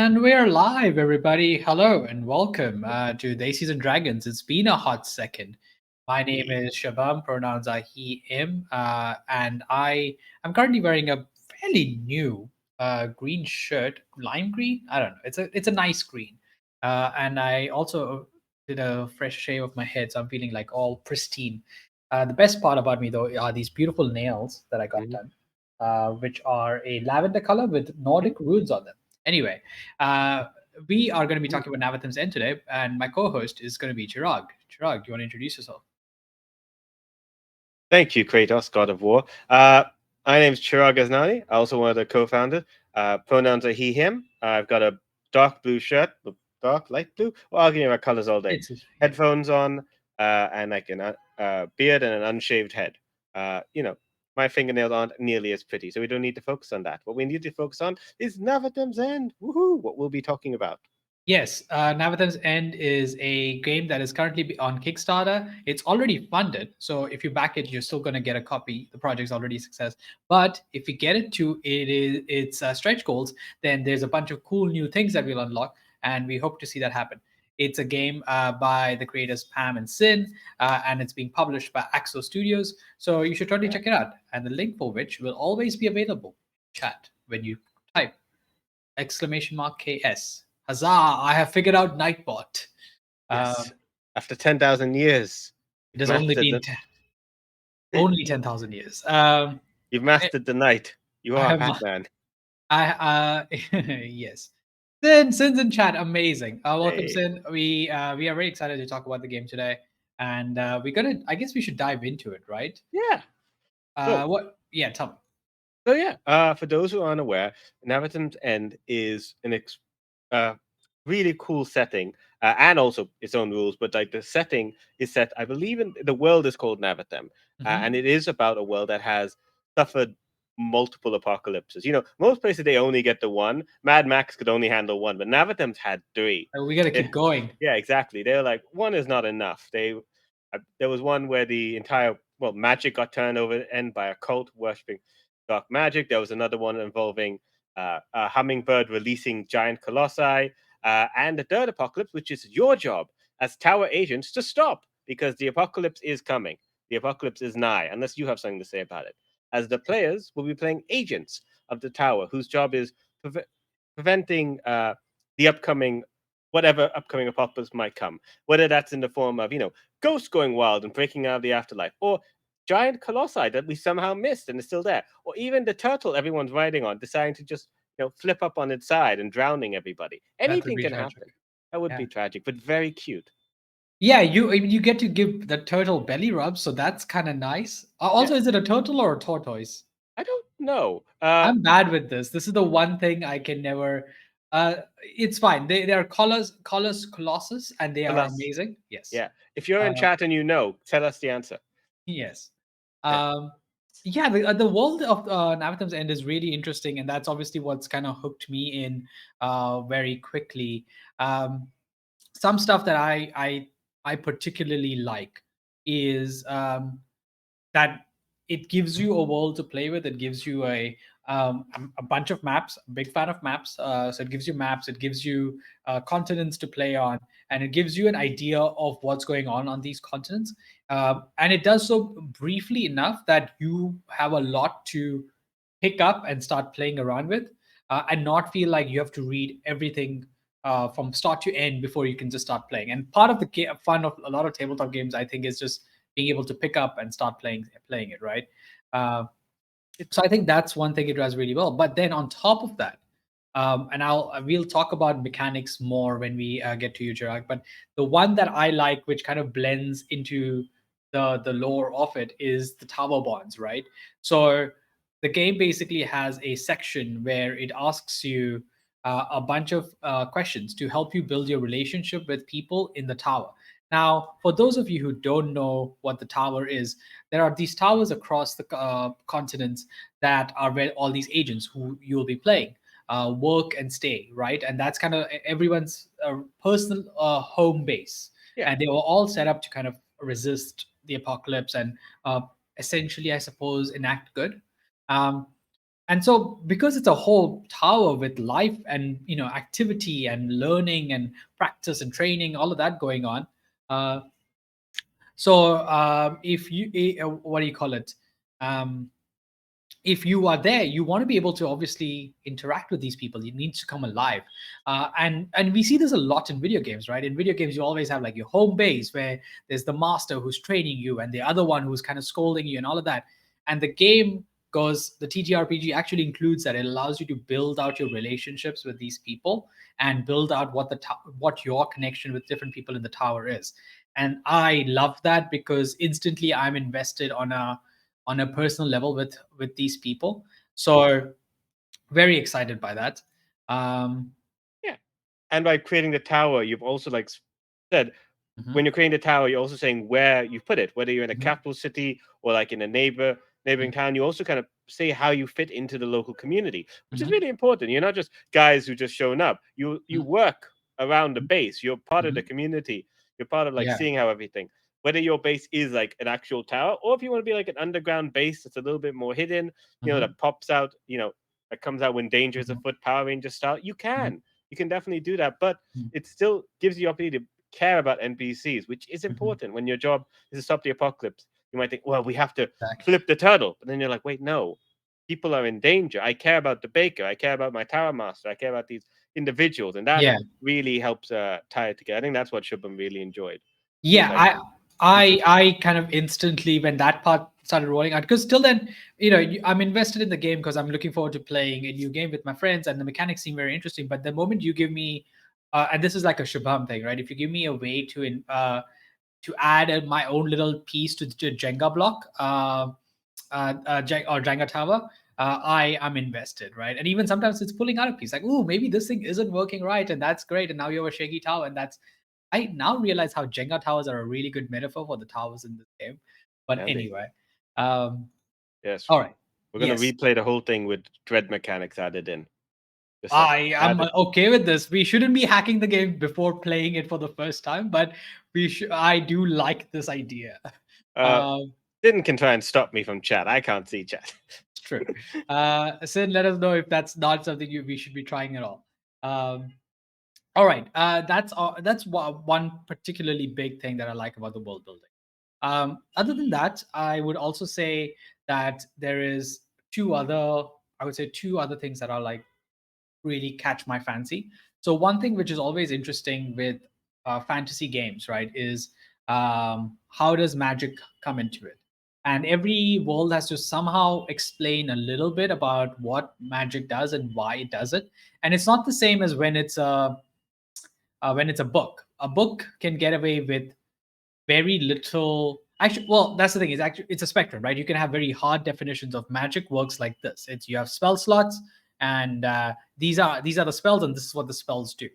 And we're live, everybody. Hello and welcome to Desis&Dragons. It's been a hot second. My name Hey. is Shabam, pronouns are he, him, and I am currently wearing a fairly new green shirt, lime green. I don't know. It's a nice green, and I also did a fresh shave of my head, so I'm feeling like all pristine. The best part about me though are these beautiful nails that I got Mhm, done, which are a lavender color with mhm, Nordic runes on them. Anyway, uh, we are going to be mhm. talking about Navathem's End today, and my co-host is going to be Chirag. Chirag, do you want to introduce yourself? Thank you, Kratos, God of War. My name is Chirag Ghaznani. I also one of the co-founders. Pronouns are he, him. I've got a dark blue shirt, dark, light blue. Well, I'll give you my colors all day. Yeah. Headphones on, and like a beard and an unshaved head. You know, my fingernails aren't nearly as pretty, so we don't need to focus on that. What we need to focus on is Navathem's End. Woohoo! What we'll be talking about. Yes, Navathem's End is a game that is currently on Kickstarter. It's already funded, so if you back it, you're still going to get a copy. The project's already a success. But if you get it to its stretch goals, then there's a bunch of cool new things that we'll unlock, and we hope to see that happen. It's a game by the creators Pam and Sin, and it's being published by Axo Studios. So you should totally check it out. And the link for which will always be available in chat when you type exclamation mark KS. Huzzah! I have figured out Nightbot. Yes. Um, After 10,000 years, it you've has only mastered been the only 10,000 years. you've I, mastered the night. You I are have Batman. yes. Sin's in chat, amazing. Welcome, Hey. Sin. We are very excited to talk about the game today, and we're gonna. I guess we should dive into it, right? Yeah. So, What? Yeah, tell me. yeah. For those who aren't aware, Navatham's End is uh, really cool setting, and also its own rules. But like the setting is set, I believe in the world is called Navathem, and Mhm. it is about a world that has suffered multiple apocalypses. Most places they only get the one. Mad Max could only handle one, but Navathem's had three. We gotta Eh, keep going. yeah, exactly. They're like one is not enough. There was one where the entire magic got turned over and by a cult worshipping dark magic. There was another one involving a hummingbird releasing giant colossi, and the third apocalypse, which is your job as tower agents to stop because the apocalypse is coming. The apocalypse is nigh, unless you have something to say about it. As the players will be playing agents of the tower, whose job is preventing the upcoming whatever upcoming apocalypse might come, whether that's in the form of ghosts going wild and breaking out of the afterlife, or giant colossi that we somehow missed and is still there, or even the turtle everyone's riding on deciding to just flip up on its side and drowning everybody. That would Anything be can tragic. happen. That would Yeah. be tragic, but very cute. Yeah, you get to give the turtle belly rubs, so that's kind of nice. Yeah, Also, is it a turtle or a tortoise? I don't know. I'm bad with this. This is the one thing I can never. It's fine. They are colossus, and they Tell are us. amazing. Yes. Yeah, if you're in Uh, chat and tell us the answer. yes. Yeah. Um, yeah, the world of Navathem's End is really interesting, and that's obviously what's kind of hooked me in very quickly. Um, some stuff that I particularly like is that it gives you a world to play with. It gives you a bunch of maps. A big fan of maps. So it gives you maps. It gives you continents to play on, and it gives you an idea of what's going on these continents. And it does so briefly enough that you have a lot to pick up and start playing around with, and not feel like you have to read everything from start to end before you can just start playing. And part of the fun of a lot of tabletop games, I think, is just being able to pick up and start playing it, right? Uh, so I think that's one thing it does really well. But then on top of that, and we'll talk about mechanics more when we get to you, Chirag. But the one that I like, which kind of blends into the lore of it, is the tower bonds, right? So the game basically has a section where it asks you a bunch of questions to help you build your relationship with people in the tower. Now, for those of you who don't know what the tower is, there are these towers across the continents that are where all these agents who you'll be playing work and stay, right? And that's kind of everyone's personal home base. Yeah. And they were all set up to kind of resist the apocalypse and uh, essentially, I suppose, enact good. Um, And so because it's a whole tower with life and activity and learning and practice and training, all of that going on. uh, if you what do you call it, um, if you are there, you want to be able to obviously interact with these people. It needs to come alive. And we see this a lot in video games, right? In video games, you always have like your home base where there's the master who's training you and the other one who's kind of scolding you and all of that. And the game goes, the TTRPG actually includes that. It allows you to build out your relationships with these people and build out what your connection with different people in the tower is. And I love that because instantly I'm invested on a personal level with these people. So very excited by that. Um, Yeah. And by creating the tower, you've also said mhm, when you're creating the tower, you're also saying where you put it, whether you're in a mhm, capital city or like in a neighboring mhm, town. You also kind of say how you fit into the local community, which is mhm, really important. You're not just guys who just shown up. You mhm, work around the base. You're part of the mhm. community. You're part of like Yeah. seeing how everything. Whether your base is like an actual tower, or if you want to be like an underground base that's a little bit more hidden, Mhm, that pops out, that comes out when danger is mhm, afoot, Power Rangers style. You mhm, can. You can definitely do that. But mhm, it still gives you the opportunity to care about NPCs, which is mhm. important. When your job is to stop the apocalypse, you might think, well, we have to Exactly. flip the turtle. But then you're like, wait, no. People are in danger. I care about the baker. I care about my tower master. I care about these individuals. And that Yeah. really helps tie it together. I think that's what Shubham really enjoyed. He's Yeah, like, I kind of instantly when that part started rolling out, because till then, I'm invested in the game because I'm looking forward to playing a new game with my friends and the mechanics seem very interesting. But the moment you give me, and this is like a Shubham thing, right? If you give me a way to add my own little piece to the Jenga block, or Jenga tower, I am invested, right? And even sometimes it's pulling out a piece, like, oh, maybe this thing isn't working right, and that's great. And now you have a shaky tower, and that's I now realize how Jenga towers are a really good metaphor for the towers in this game. But can be. anyway, um, Yes. all right, We're going to yes, replay the whole thing with dread mechanics added in. Just like I am added. okay with this. We shouldn't be hacking the game before playing it for the first time, but we should. I do like this idea. Uh, Um, Didn't can try and stop me from chat. I can't see chat. it's true. Sid, let us know if that's not something we should be trying at all. Um, all right, that's one particularly big thing that I like about the world building. Other than that, I would also say that there is I would say two other things that are like really catch my fancy. So one thing which is always interesting with fantasy games, right, is how does magic come into it? And every world has to somehow explain a little bit about what magic does and why it does it. And it's not the same as when it's a book. A book can get away with very little. Actually, well, that's the thing, is actually it's a spectrum, right? You can have very hard definitions of magic works like this. It's you have spell slots, and these are the spells, and this is what the spells do.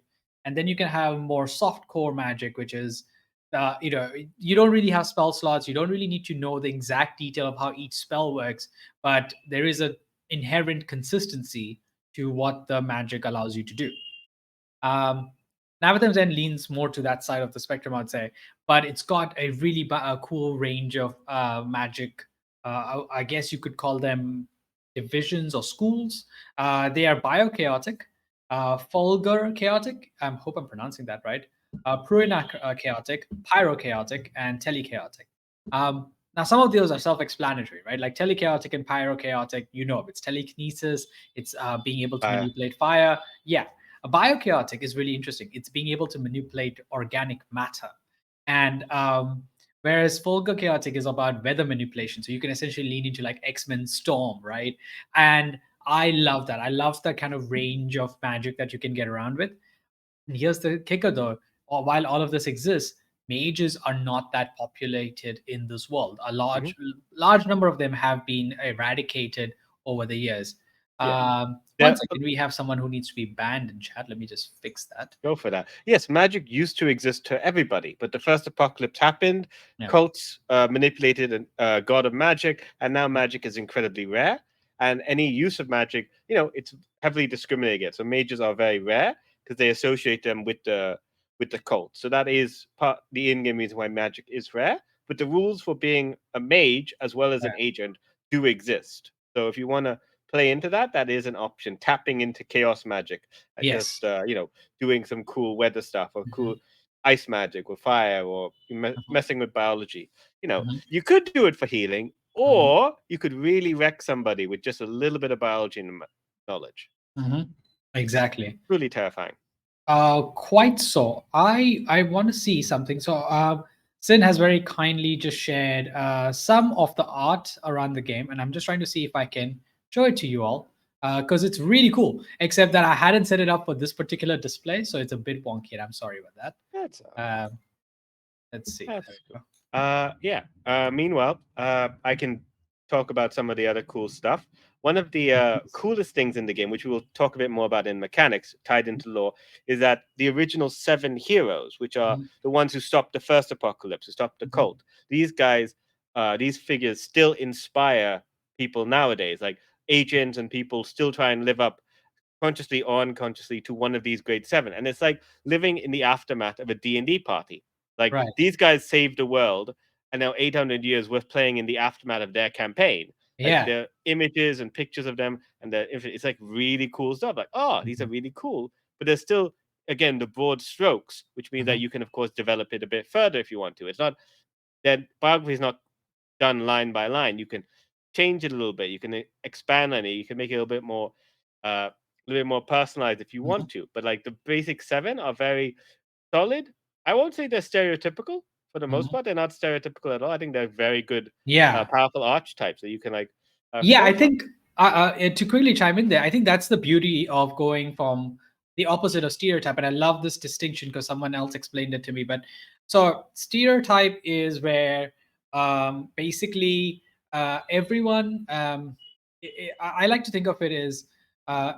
And then you can have more soft core magic, which is you don't really have spell slots. You don't really need to know the exact detail of how each spell works, but there is a inherent consistency to what the magic allows you to do. um, Navathem's End leans more to that side of the spectrum, I'd say, but it's got a really cool range of magic. I guess you could call them divisions or schools. They are biochaotic, fulgur chaotic. I hope I'm pronouncing that right. Pruina chaotic, pyrochaotic, and telechaotic. Now, some of those are self-explanatory, right? Like telechaotic and pyrochaotic, it's telekinesis, it's being able to Uh, manipulate fire. Yeah, a biochaotic is really interesting. It's being able to manipulate organic matter. And whereas Fulgur Chaotic is about weather manipulation. So you can essentially lean into like X-Men Storm, right? And I love that. I love that kind of range of magic that you can get around with. And here's the kicker though, while all of this exists, mages are not that populated in this world. A mhm. large number of them have been eradicated over the years. Yeah. One Yeah. second, we have someone who needs to be banned in chat. Let me just fix that. Go for that. Yes, magic used to exist to everybody, but the first apocalypse happened. Yeah. Cults manipulated a god of magic, and now magic is incredibly rare. And any use of magic, it's heavily discriminated against. So mages are very rare because they associate them with the cult. So that is part the in-game reason why magic is rare. But the rules for being a mage as well as Yeah. an agent do exist. So if you want to play into that, that is an option. Tapping into chaos magic and Yes. just doing some cool weather stuff or Mhm, cool ice magic or fire or mhm, messing with biology. mhm, You could do it for healing, mhm, or you could really wreck somebody with just a little bit of biology knowledge. mhm. Exactly. Truly terrifying. Quite so. I want to see something. So, Sin has very kindly just shared some of the art around the game, and I'm just trying to see if I can show it to you all because it's really cool. Except that I hadn't set it up for this particular display, so it's a bit wonky. And I'm sorry about that. That's all right. Um, let's see. There That's we cool. go. Yeah. Meanwhile, I can talk about some of the other cool stuff. One of the Please. coolest things in the game, which we will talk a bit more about in mechanics, tied into lore, is that the original seven heroes, which are Mhm, the ones who stopped the first apocalypse, who stopped the mhm, cult, these guys, these figures still inspire people nowadays. Like agents and people still try and live up consciously or unconsciously to one of these grade seven, and it's like living in the aftermath of a D&D party. Like right. these guys saved the world, and now 800 years we're playing in the aftermath of their campaign. Like Yeah. the images and pictures of them, and it's like really cool stuff. Like, oh, these are Mhm, really cool, but there's still, again, the broad strokes, which means that mhm, you can of course develop it a bit further if you want to. It's not that biography is not done line by line. You can change it a little bit. You can expand on it. You can make it a little bit more personalized if you mhm, want to. But like the basic seven are very solid. I won't say they're stereotypical for the most mhm. part. They're not stereotypical at all. I think they're very good, Yeah. powerful archetypes that you can like Yeah, pull I from. think to quickly chime in there, I think that's the beauty of going from the opposite of stereotype. And I love this distinction because someone else explained it to me. But so stereotype is where basically everyone, I like to think of it as uh,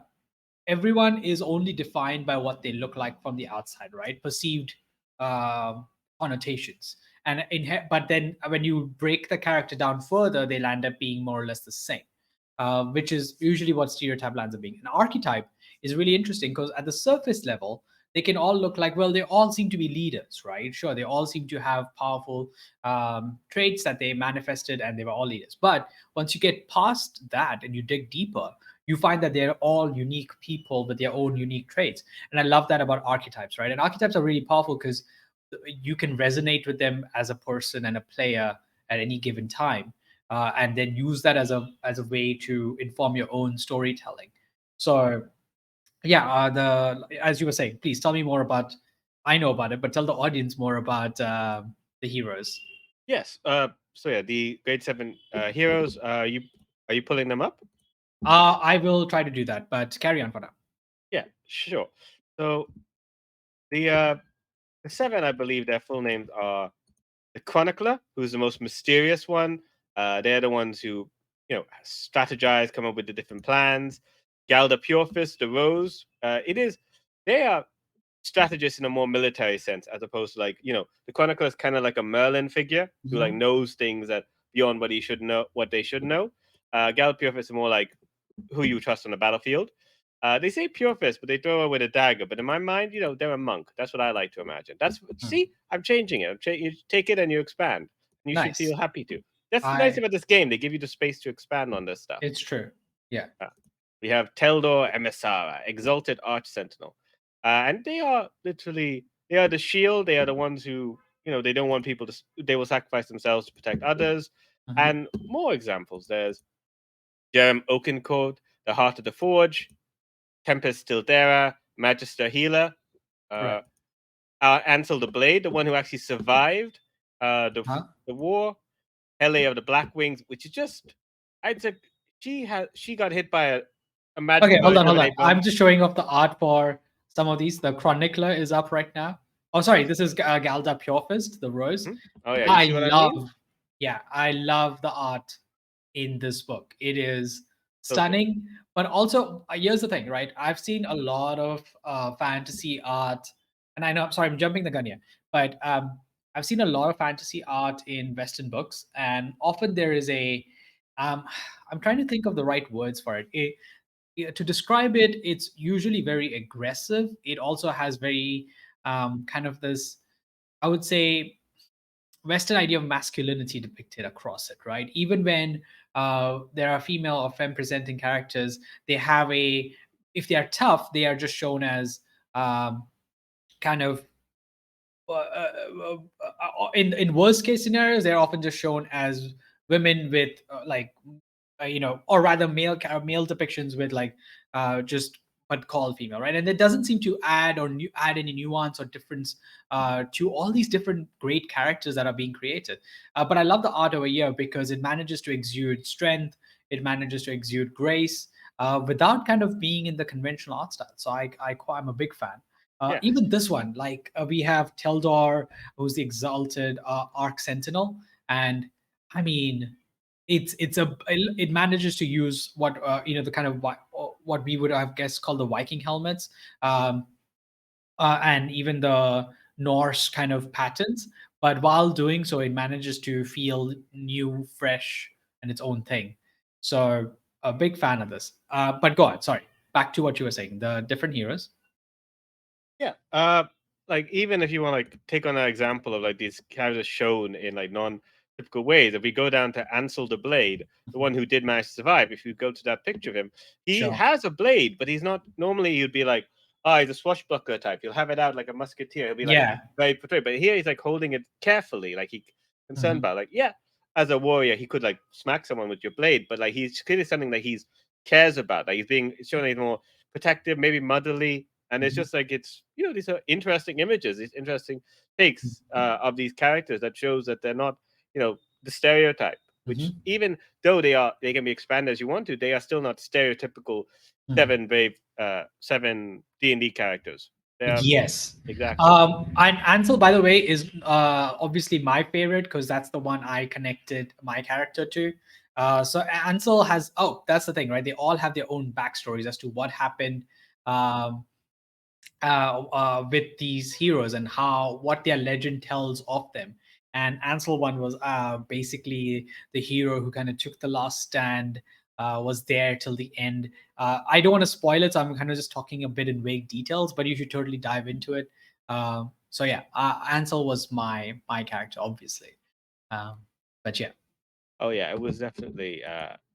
everyone is only defined by what they look like from the outside, right? Perceived um, connotations. And but then when you break the character down further, they'll end up being more or less the same, which is usually what stereotype lands up being. An archetype is really interesting because at the surface level, they can all look like, well, they all seem to be leaders, right? Sure, they all seem to have powerful traits that they manifested and they were all leaders. But once you get past that and you dig deeper, you find that they're all unique people with their own unique traits. And I love that about archetypes, right? And archetypes are really powerful because you can resonate with them as a person and a player at any given time, and then use that as a way to inform your own storytelling. So yeah, the as you were saying, please tell me more about. I know about it, but tell the audience more about the heroes. Yes. So yeah, the grade seven heroes. Are you pulling them up? I will try to do that, but carry on for now. Yeah, sure. So the seven, I believe their full names are the Chronicler, who's the most mysterious one. They're the ones who, strategize, come up with the different plans. Galda Purefist, the Rose. They are strategists in a more military sense, as opposed to like, the Chronicler is kind of like a Merlin figure who like Mhm, knows things that beyond what they should know. Galda Purefist is more like who you trust on the battlefield. They say pure fist, but they throw her with a dagger. But in my mind, they're a monk. That's what I like to imagine. mhm. I'm changing it. You take it and you expand. And you should Nice. feel happy to. That's the nice I about this game. They give you the space to expand on this stuff. It's true. Yeah. Uh, we have Teldor Emissara, Exalted Arch Sentinel. And they are the shield. They are the ones who, they don't want people to, they will sacrifice themselves to protect others. Mhm. And more examples. There's Jerem Oakencourt, the Heart of the Forge, Tempest Tildera, Magister Healer, Right. uh, Ansel the Blade, the one who actually survived Huh? the war, Hele of the Black Wings, which is just, I'd say she got hit by a magic Okay, hold on, version of hold an on. A bomb. I'm just showing off the art for some of these. The Chronicler is up right now. Oh, sorry, this is Galda Purefist, the Rose. Mhm. Oh yeah, you I see what I mean? love, yeah, I love the art in this book. It is So good. stunning, but also here's the thing, right? I've seen a lot of fantasy art, and I know, sorry, I'm jumping the gun here, but I've seen a lot of fantasy art in Western books, and often there is a, um, I'm trying to think of the right words for it. Yeah, to describe it, it's usually very aggressive. It also has very kind of this, I would say, Western idea of masculinity depicted across it, right? Even when there are female or femme presenting characters. They have a if they are tough, they are just shown as kind of in worst case scenarios, they're often just shown as women with or rather male depictions with just but called female, right? And it doesn't seem to add any nuance or difference to all these different great characters that are being created. But I love the art over here because it manages to exude strength, it manages to exude grace without kind of being in the conventional art style. So I'm a big fan. Yes. Even this one, we have Teldor, who's the exalted Arc Sentinel, and I mean, it manages to use what the kind of what we would have guessed called the Viking helmets, um, and even the Norse kind of patterns. But while doing so, it manages to feel new, fresh, and its own thing. So, a big fan of this. But go on. Sorry, back to what you were saying. The different heroes. Yeah. Like even if you want to like take on an example of like these characters shown in like non-typical ways, if we go down to Ansel the Blade, the Mhm. one who did manage to survive, if you go to that picture of him, he Sure. has a blade, but he's not normally he'd be like, oh, he's a swashbuckler type. He'll have it out like a musketeer. He'll be like Yeah. very portrayed. But here he's like holding it carefully, like he concerned Mhm. about like, yeah, as a warrior, he could like smack someone with your blade, but like he's clearly something that he's cares about. Like he's being showing he's more protective, maybe motherly, and it's Mhm. just like it's these are interesting images, these interesting takes of these characters that shows that they're not the stereotype, which Mhm. even though they can be expanded as you want to, they are still not stereotypical Mhm. seven D&D characters. They're Yes. exactly. And Ansel, by the way, is obviously my favorite because that's the one I connected my character to. So Ansel has, oh, that's the thing, right? They all have their own backstories as to what happened um, with these heroes and how what their legend tells of them. And Ansel one was basically the hero who kind of took the last stand, was there till the end. I don't want to spoil it, so I'm kind of just talking a bit in vague details, but you should totally dive into it. So yeah, Ansel was my character, obviously. Um, but yeah. Oh yeah, it was definitely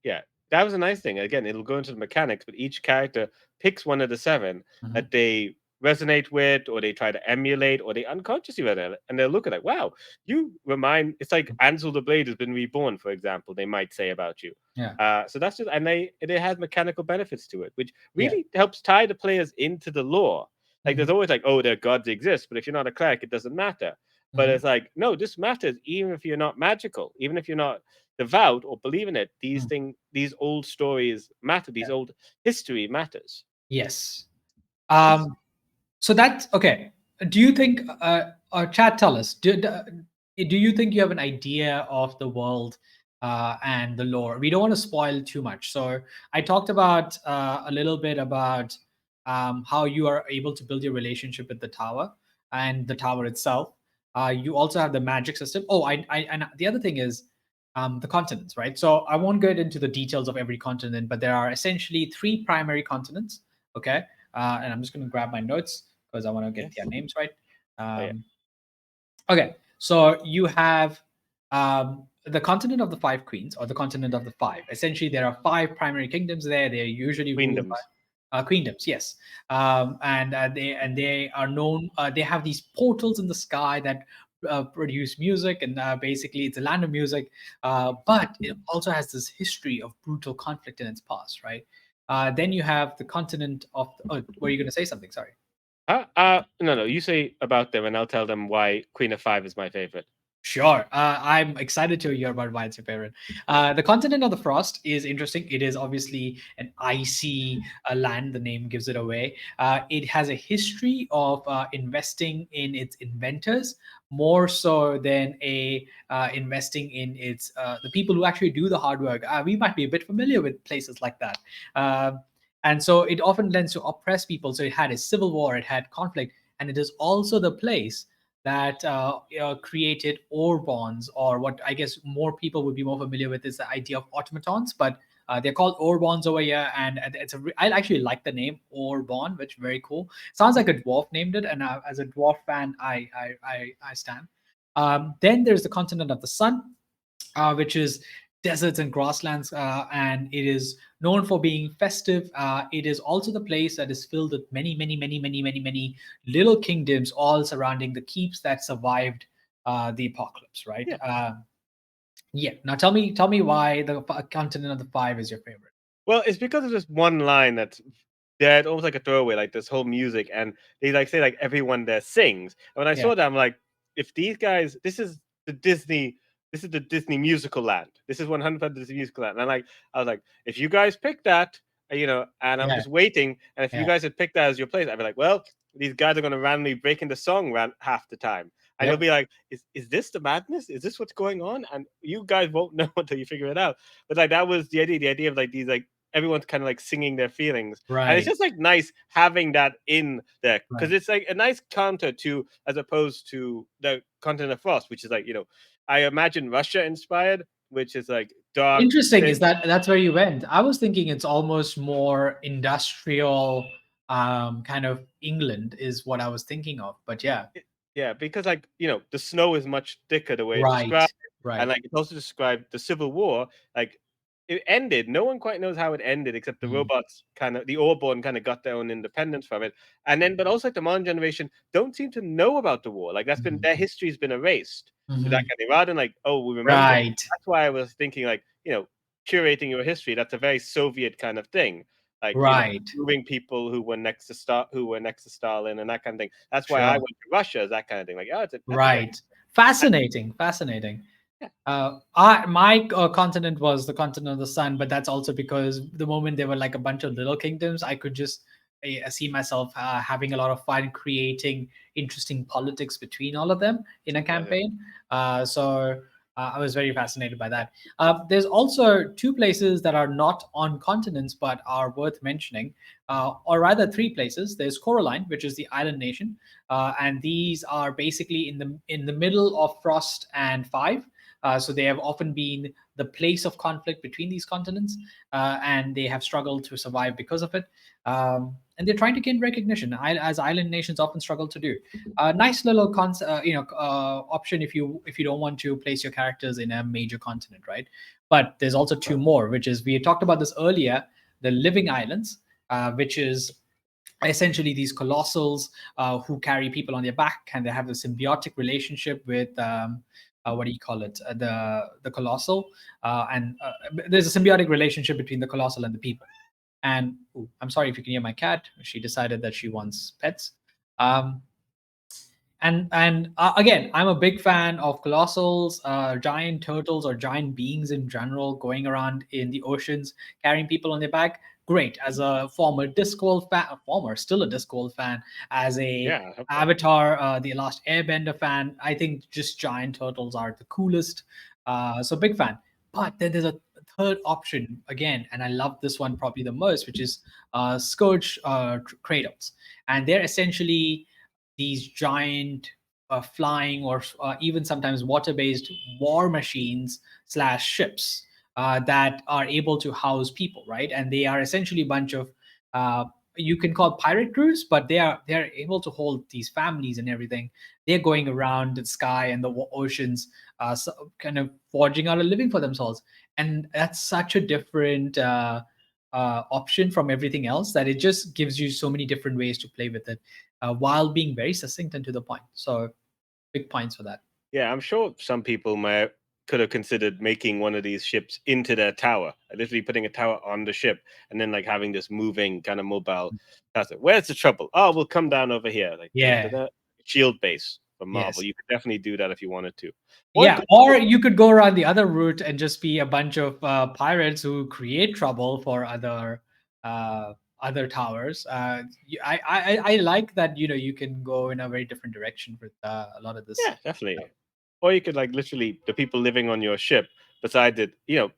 yeah. That was a nice thing. Again, it'll go into the mechanics, but each character picks one of the seven Mhm. that they resonate with, or they try to emulate, or they unconsciously resonate, and they'll look at it. Wow, you remind. It's like Ansel the Blade has been reborn, for example. They might say about you. Yeah. So that's just, and it has mechanical benefits to it, which Yeah. really helps tie the players into the lore. Like there's Mhm. always like, oh, their gods exist, but if you're not a cleric, it doesn't matter. But Mhm. it's like, no, this matters even if you're not magical, even if you're not devout or believe in it. Mhm. These old stories matter. Yeah. These old history matters. Yes. Yes. Um, So that's okay. Do you think, Chad, tell us, do you think you have an idea of the world and the lore? We don't want to spoil too much. So I talked about a little bit about how you are able to build your relationship with the tower and the tower itself. You also have the magic system. Oh, and the other thing is the continents, right? So I won't get into the details of every continent, but there are essentially three primary continents. Okay. And I'm just going to grab my notes because I want to get their Yes. names right. Oh yeah. Um, okay, so you have the continent of the five queens, or the continent of the five. Essentially, there are five primary kingdoms there. They are usually ruled by Queendoms. queendoms, yes, and they are known. They have these portals in the sky that produce music, and basically, it's a land of music. But it also has this history of brutal conflict in its past, right? Then you have the continent of. Oh, were you going to say something? Sorry. No, no. You say about them, and I'll tell them why Queen of Five is my favorite. Sure. I'm excited to hear about why it's your favorite. The continent of the frost is interesting. It is obviously an icy land. The name gives it away. It has a history of investing in its inventors more so than a investing in its the people who actually do the hard work. We might be a bit familiar with places like that. And so it often tends to oppress people. So it had a civil war, it had conflict, and it is also the place that created ore bonds, or what I guess more people would be more familiar with is the idea of automatons, but they're called ore bonds over here, and I actually like the name ore bond, which is very cool. Sounds like a dwarf named it, and as a dwarf fan, I stand. Then there's the continent of the sun, which is deserts and grasslands, and it is known for being festive. It is also the place that is filled with many, many, many, many, many, many little kingdoms, all surrounding the keeps that survived the apocalypse. Right? Yeah. Yeah. Now tell me why the continent of the five is your favorite. Well, it's because of this one line that's there, almost like a throwaway, like this whole music, and they like say like everyone there sings. And when I Yeah. saw that, I'm like, if these guys, the Disney, this is the Disney musical land. This is 100% Disney musical land. And I was like, if you guys picked that, and I'm Yeah. just waiting, and if you Yeah. guys had picked that as your place, I'd be like, well, these guys are going to randomly break into song half the time. And you'll Yep. be like, is this the madness? Is this what's going on? And you guys won't know until you figure it out. But like that was the idea of like these like everyone's kind of like singing their feelings, and it's Right. just like nice having that in there because Right. it's like a nice counter to as opposed to the Continent of Frost, which is like I imagine Russia inspired, which is like dark. Interesting is that that's where you went. I was thinking it's almost more industrial, kind of England is what I was thinking of. But yeah, Yeah, because like the snow is much thicker the way it's right, described, and right. like it's also described the Civil War. Like it ended. No one quite knows how it ended, except the Mm, robots kind of the Orborn kind of got their own independence from it, and then but also like the modern generation don't seem to know about the war. Like that's been mhm, their history's been erased to that mhm. kind of rather than like oh we remember. Right, That's why I was thinking like curating your history. That's a very Soviet kind of thing. Like right. moving people who were next to Stalin and that kind of thing. That's why I Sure. went to Russia as that kind of thing. Like, oh, that's a very Right. Fascinating. Fascinating. yeah, My continent was the continent of the sun, but that's also because the moment there were like a bunch of little kingdoms, I could just see myself having a lot of fun creating interesting politics between all of them in a love it. campaign. I was very fascinated by that. There's also two places that are not on continents but are worth mentioning, or rather three places. There's Coraline, which is the island nation, and these are basically in the middle of Frost and Five. So they have often been the place of conflict between these continents, and they have struggled to survive because of it. And they're trying to gain recognition, as island nations often struggle to do. A nice little option if you don't want to place your characters in a major continent, right? But there's also two Right. more, which is we talked about this earlier, the living islands, which is essentially these colossals who carry people on their back, and they have a symbiotic relationship with what do you call it, the colossal, and there's a symbiotic relationship between the colossal and the people. And ooh, I'm sorry if you can hear my cat. She decided that she wants pets. um, and again, I'm a big fan of colossals, giant turtles, or giant beings in general, going around in the oceans, carrying people on their back. Great. As a former Discworld fan, still a Discworld fan, as a Yeah, I hope so. Avatar, the Last Airbender fan, I think just giant turtles are the coolest. So big fan. But then there's a third option again, and I love this one probably the most, which is Scourge Kratos, and they're essentially these giant flying or even sometimes water-based war machines slash ships that are able to house people, right? And they are essentially a bunch of you can call pirate crews, but they're able to hold these families and everything. They're going around the sky and the oceans, so kind of forging out a living for themselves. And that's such a different option from everything else that it just gives you so many different ways to play with it, while being very succinct and to the point. So big points for that. Yeah, I'm sure some people may could have considered making one of these ships into their tower, literally putting a tower on the ship, and then like having this moving kind of mobile castle. Where's the trouble? Oh, we'll come down over here, like Yeah. shield base from Marvel. Yes. You could definitely do that if you wanted to, or you Yeah. could Or you could go around the other route and just be a bunch of pirates who create trouble for uh, other towers. I like that you can go in a very different direction with a lot of this. yeah, definitely. Or you could like literally the people living on your ship. Besides it,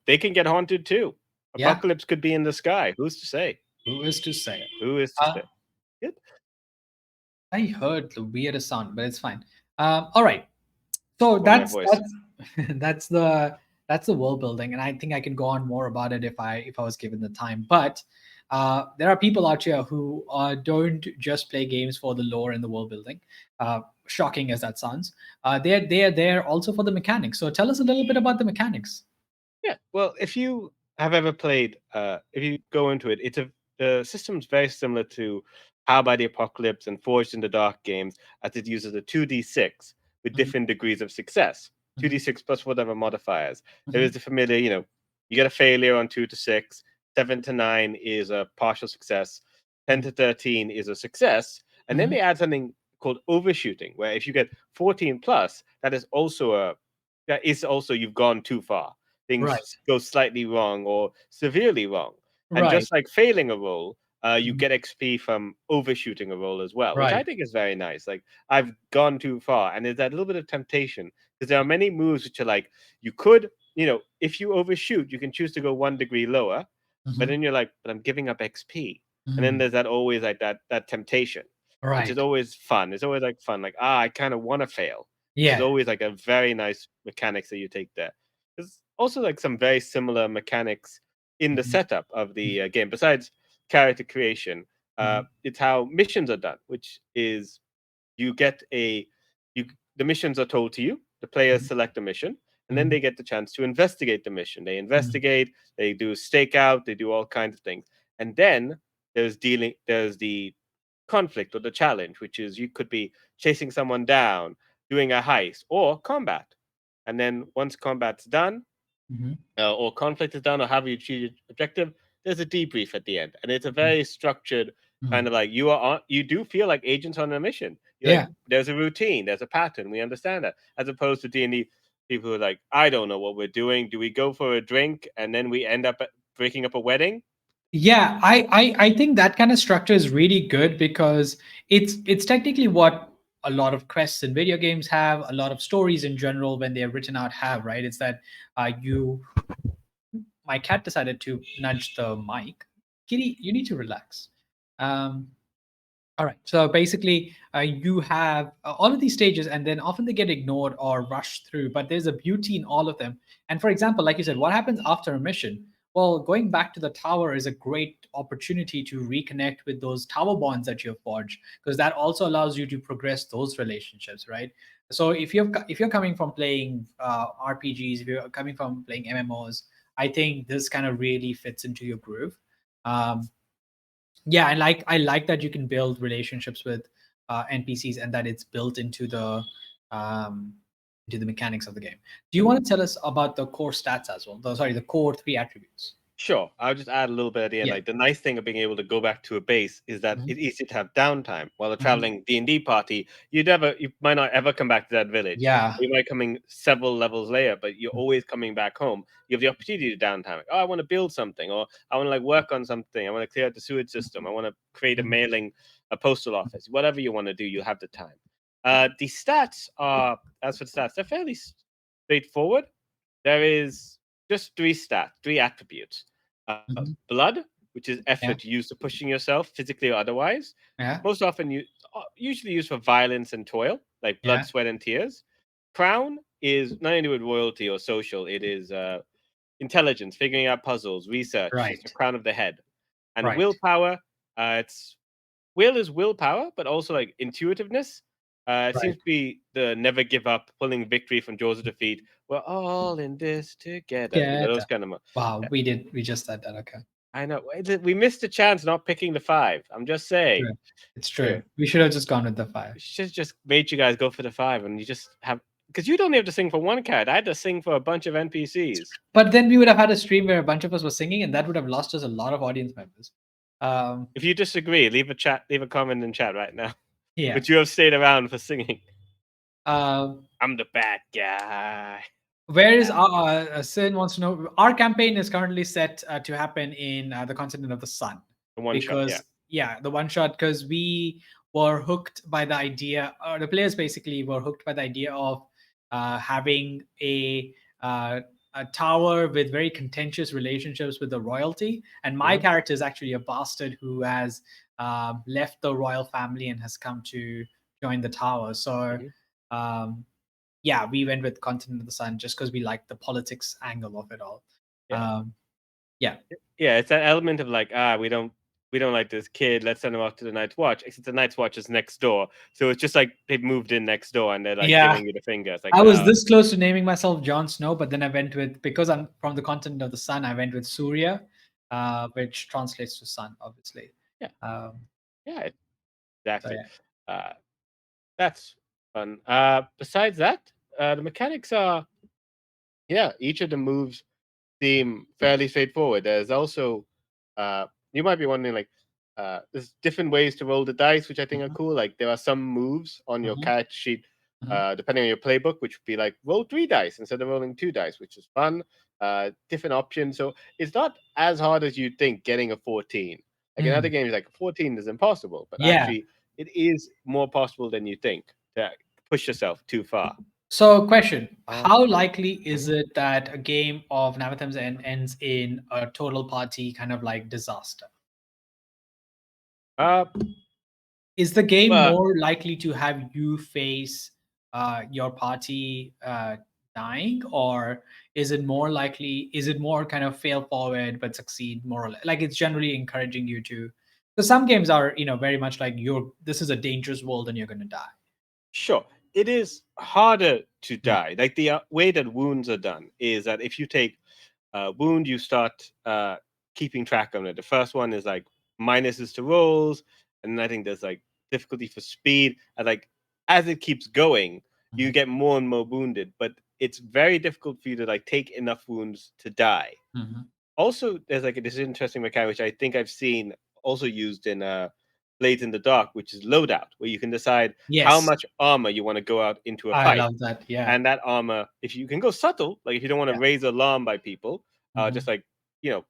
they can get haunted too. Yeah. Apocalypse could be in the sky. Who's to say? Who is to say? Who is to Uh, say? Yep. I heard the weirdest sound, but it's fine. All right. So Or my that's voice. that's that's the world building, and I think I can go on more about it if I was given the time. But there are people out here who don't just play games for the lore and the world building. Shocking as that sounds, they're there also for the mechanics. So tell us a little bit about the mechanics. Yeah. Well, if you have ever played, if you go into it, the system's very similar to How by the Apocalypse and Forged in the Dark games, as it uses a 2d6 with Mhm, different degrees of success. mhm, 2d6 plus whatever modifiers. There mhm, is the familiar, you get a failure on 2 to 6, 7 to 9 is a partial success, 10 mhm, to 13 is a success, and then mhm. they add something called overshooting, where if you get 14 plus, that is also you've gone too far, Right, things go slightly wrong or severely wrong. And right, just like failing a roll, you mhm, get XP from overshooting a roll as well, which I right. think is very nice. Like I've gone too far, and there's that little bit of temptation because there are many moves which are like you could, if you overshoot, you can choose to go 1 degree lower, but Mhm, then you're like, but I'm giving up XP, and then mhm. there's that always like that temptation, which is Right. always fun. It's always like fun, like I kind of want to fail, which is Yeah. always like a very nice mechanics that you take there. There's also like some very similar mechanics in the Mhm, setup of mhm, the game. Besides character creation, mhm, it's how missions are done, which is you get a you the missions are told to you. The players mhm, select a mission, and then mhm, they get the chance to investigate the mission. They mhm, investigate, they do stakeout, they do all kinds of things, and then there's the conflict or the challenge, which is you could be chasing someone down, doing a heist, or combat. And then once combat's done, mhm, or conflict is done, or have you achieved your objective, there's a debrief at the end, and it's a mhm, very structured kind mhm. of like you do feel like agents on a mission. You're like, Yeah. there's a routine, there's a pattern, we understand that, as opposed to D&D people who are like, I don't know what we're doing. Do we go for a drink and then we end up breaking up a wedding? Yeah, I think that kind of structure is really good because it's technically what a lot of quests in video games have, a lot of stories in general when they're written out have, right? It's that you my cat decided to nudge the mic. Kitty, you need to relax. Um, All right. So basically, you have all of these stages, and then often they get ignored or rushed through. But there's a beauty in all of them. And for example, like you said, what happens after a mission? Well, going back to the tower is a great opportunity to reconnect with those tower bonds that you have forged, because that also allows you to progress those relationships, right? So if you're coming from playing RPGs, if you're coming from playing MMOs, I think this kind of really fits into your groove. Um, yeah, I like that you can build relationships with npcs and that it's built um into the mechanics of the game. Do you want to tell us about the core stats as well, the core three attributes? Sure. I'll just add a little bit at the end. Yeah. Like the nice thing of being able to go back to a base is that Mhm, it's easy to have downtime. While a mhm. traveling D&D party, you might not ever come back to that village. Yeah. You might coming several levels later, but you're always coming back home. You have the opportunity to downtime. Like, oh, I want to build something, or I want to like work on something. I want to clear out the sewage system. I want to create Mhm, a postal office. Whatever you want to do, you have the time. The stats are, as for the stats, they're fairly straightforward. There is just three attributes. mhm. Blood, which is Yeah. effort used to pushing yourself physically or otherwise. Yeah. Most often, usually used for violence and toil, like blood, Yeah. sweat, and tears. Crown is nothing to do with royalty or social. It is intelligence, figuring out puzzles, research. It's a Right. crown of the head. And Right. willpower, it's will is willpower, but also like intuitiveness. It seems Right. to be the never give up, pulling victory from jaws of defeat. We're all in this together. Yeah. Those kind of. Wow, we just said that. Okay. I know. We missed a chance not picking the 5. I'm just saying. True. It's Sure. true. We should have just gone with the five. We should just made you guys go for the 5 and you just have because you don't have to sing for one character. I had to sing for a bunch of NPCs. But then we would have had a stream where a bunch of us were singing, and that would have lost us a lot of audience members. um If you disagree, leave a comment in chat right now. yeah. But you have stayed around for singing. um I'm the bad guy. Where is Sin wants to know? Our campaign is currently set to happen in the continent of the sun, The one shot, yeah. because yeah, the one shot, because we were hooked by the idea, or the players basically were hooked by the idea of having uh, a tower with very contentious relationships with the royalty, and my Hmm. character is actually a bastard who has left the royal family and has come to join the tower. So. Hmm. Um, yeah, we went with Continent of the Sun just because we liked the politics angle of it all. Yeah. Um, yeah. Yeah, it's that element of like, we don't. we don't like this kid. Let's send him off to the Night's Watch. Except the Night's Watch is next door, so it's just like they've moved in next door and they're like Yeah. giving you the finger. It's like, I was this close to naming myself Jon Snow, but then I went with, because I'm from the continent of the sun, I went with Surya, which translates to sun, obviously. yeah, Um, yeah, so exactly. yeah. Uh, that's fun. Besides that, the mechanics are, yeah, each of the moves seem fairly straightforward. There's also, you might be wondering, like, there's different ways to roll the dice, which I think are Mhm, cool. Like, there are some moves on your mhm, character sheet, mhm, depending on your playbook, which would be like roll 3 dice instead of rolling 2 dice, which is fun. Different options. So it's not as hard as you think getting a 14. Like in other mm. games, like 14 is impossible, but Yeah. actually, it is more possible than you think to push yourself too far. So, question: Uh, how likely is mhm. it that a game of Navathem's End ends in a total party kind of like disaster? uh, Is the game well, more likely to have you face your party dying, or is it more likely? Is it more kind of fail forward but succeed more or less? Like it's generally encouraging you to. Because some games are, very much like you're. This is a dangerous world and you're going to die. sure. It is harder to Mm, die. Like the way that wounds are done is that if you take a wound, you start keeping track of it. The first one is like minuses to rolls, and then I think there's like difficulty for speed. And like as it keeps going, you mhm, get more and more wounded. But it's very difficult for you to like take enough wounds to die. mhm. Also, there's like this interesting mechanic which I think I've seen also used in Blades in the Dark, which is loadout, where you can decide how Yes, much armor you want to go out into a I fight. love that. Yeah, And that armor, if you can go subtle, like if you don't want to yeah. raise alarm by people, just Mhm, like you know,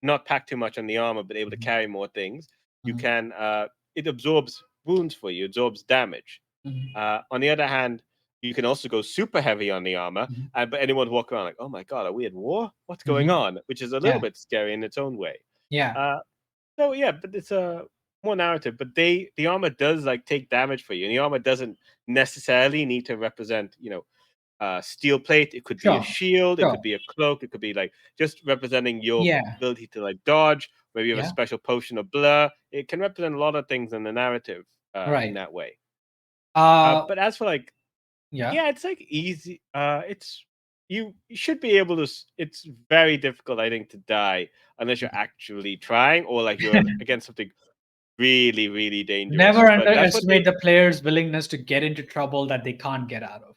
not pack too much on the armor, but able to mhm, carry more things, you mhm, can. It absorbs wounds for you, absorbs damage. mhm, On the other hand, you can also go super heavy on the armor, mhm, but anyone walk around like, "Oh my god, are we at war? What's going mhm. on?" Which is a little Yeah, bit scary in its own way. yeah. Uh, so yeah, but it's a more narrative. But the armor does like take damage for you, and the armor doesn't necessarily need to represent steel plate. It could be a Sure, shield. It sure. could be a cloak. It could be like just representing your Yeah, ability to like dodge. Maybe you have a yeah. special potion of blur. It can represent a lot of things in the narrative in Right. that way. Uh, But as for like, yeah. yeah, it's like easy. It's you should be able to. It's very difficult, I think, to die unless you're actually trying or like you're against something really, really dangerous. Never But that's what underestimate they the player's willingness to get into trouble that they can't get out of.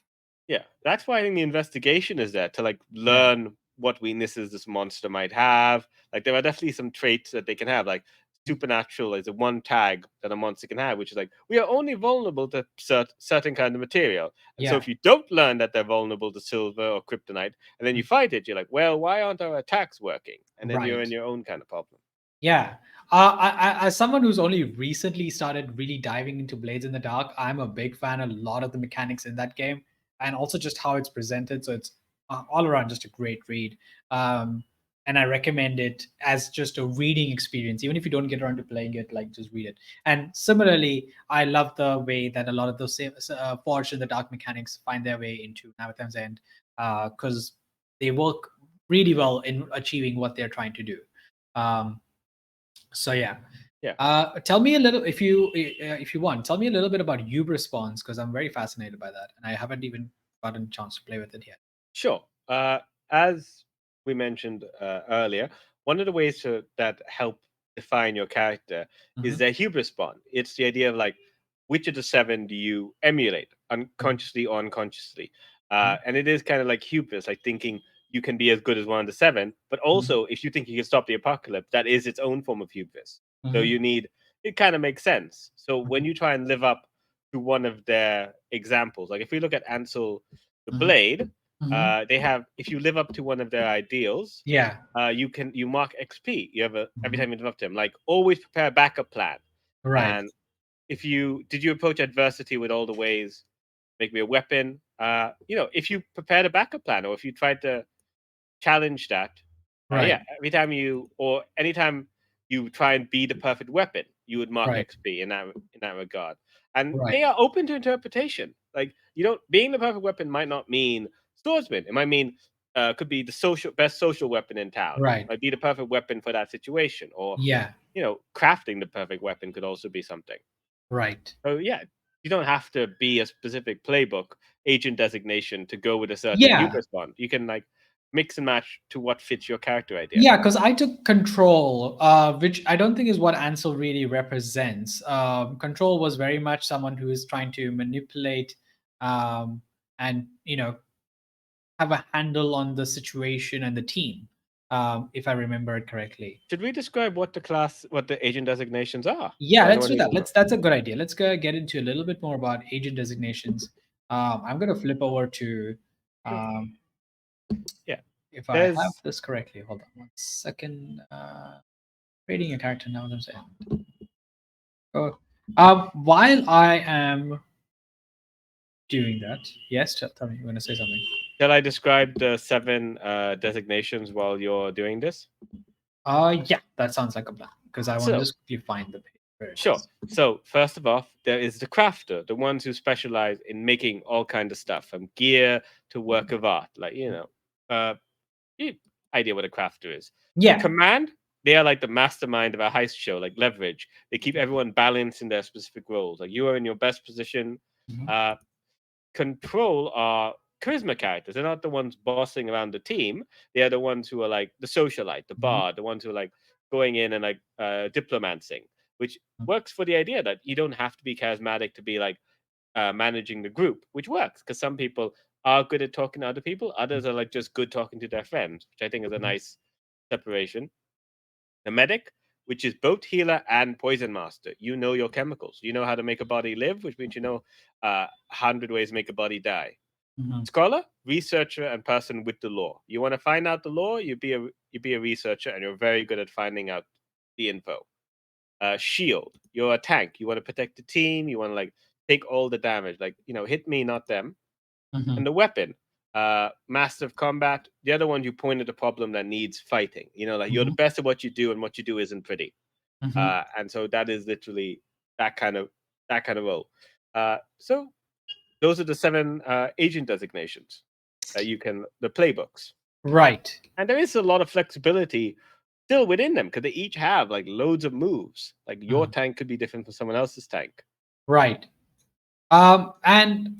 Yeah, that's why I think the investigation is there to like Yeah. learn what weaknesses this monster might have. Like there are definitely some traits that they can have. Like supernatural is a one tag that a monster can have, which is like we are only vulnerable to certain kind of material. And so Yeah. if you don't learn that they're vulnerable to silver or kryptonite, and then Mm, you fight it, you're like, well, why aren't our attacks working? And then you're in right. your own kind of problem. Yeah. As someone who's only recently started really diving into Blades in the Dark, I'm a big fan of a lot of the mechanics in that game and also just how it's presented. So it's all around just a great read. And I recommend it as just a reading experience. Even if you don't get around to playing it, like just read it. And similarly, I love the way that a lot of those Forged in the Dark mechanics find their way into Navathem's End because they work really well in achieving what they're trying to do. Um, so yeah, Yeah. tell me a little if you want. Tell me a little bit about Uber because I'm very fascinated by that, and I haven't even gotten a chance to play with it yet. Sure. As we mentioned earlier, one of the ways that help define your character is Hmm. their hubris bond. It's the idea of like, which of the seven do you emulate, unconsciously or unconsciously? And it is kind of like hubris, like thinking you can be as good as one of the seven, but Hmm. also if you think you can stop the apocalypse, that is its own form of hubris. So Hmm. you need, it kind of makes sense. So when Hmm. you try and live up to one of their examples, like if we look at Ansel the Hmm. Blade, Hmm. they have if you live up to one of their ideals, Yeah. you mark XP. You have a every Hmm. time you live up to them. Like always prepare a backup plan. Right. And if you did you approach adversity with all the ways make me a weapon? If you prepared a backup plan or if you tried to challenge that, yeah, Right. every time you or anytime you try and be the perfect weapon, you would mark Right. XP in that regard. And Right. they are open to interpretation. Like you don't being the perfect weapon might not mean swordsman. It might mean could be the best social weapon in town. Right. Might be the perfect weapon for that situation, or Yeah. crafting the perfect weapon could also be something. Right. So yeah, you don't have to be a specific playbook agent designation to go with a certain Yeah. hubris bond. You can like mix and match to what fits your character idea. Yeah, because I took control, which I don't think is what Ansel really represents. Control was very much someone who is trying to manipulate, and have a handle on the situation and the team, if I remember it correctly. Should we describe what the agent designations are? Yeah, So let's anyone do who that. doesn't know. That's a good idea. Let's go get into a little bit more about agent designations. I'm going to flip over to, Sure. um, Yeah. if I have There's this correctly. Hold on 1 second. Creating a character now. Oh, while I am doing that, yes, tell me, you're going to say something. Shall I describe the 7 designations while you're doing this? Yeah, that sounds like a plan because I want to So, just quickly find the page where it sure. is. So, first of all, there is the crafter, the ones who specialize in making all kind of stuff, from gear to work of art. Like, uh, you idea what a crafter is. Yeah. Command, they are like the mastermind of a heist show, like Leverage. They keep everyone balanced in their specific roles. Like, you are in your best position. Mhm. Uh, Control are charisma characters. They're not the ones bossing around the team. They are the ones who are like the socialite, the Mhm. bard, the ones who are like going in and like diplomancing, which works for the idea that you don't have to be charismatic to be like managing the group, which works because some people are good at talking to other people. Others are like just good talking to their friends, which I think is a Mhm. nice separation. The medic, which is both healer and poison master. You know your chemicals. You know how to make a body live, which means you know 100 ways to make a body die. Mhm. Scholar, researcher, and person with the law. You want to find out the law, you be a researcher, and you're very good at finding out the info. Shield, you're a tank. You want to protect the team. You want to like take all the damage. Like hit me, not them. Mhm. And the weapon, master of combat. The other one, you point at a problem that needs fighting. Like you're the Mhm. best at what you do, and what you do isn't pretty. Mhm. And so that is literally that kind of that kind of role. So those are the 7 agent designations that the playbooks. Right. And there is a lot of flexibility still within them because they each have like loads of moves. Like your Mhm. tank could be different from someone else's tank. Right. And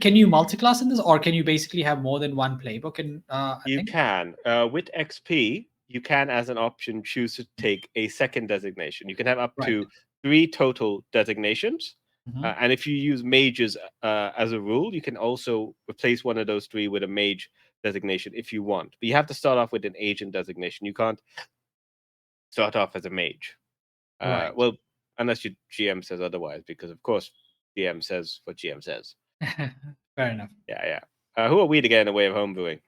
can you multi-class in this, or can you basically have more than one playbook? And I You think. can, with XP, you can, as an option, choose to take a second designation. You can have up Right. to 3 total designations. Mhm. And if you use mages as a rule, you can also replace one of those 3 with a mage designation if you want. But you have to start off with an agent designation. You can't start off as a mage. Right. Well, unless your GM says otherwise, because of course GM says what GM says. Fair enough. Yeah, yeah. Who are we to get in the way of homebrewing?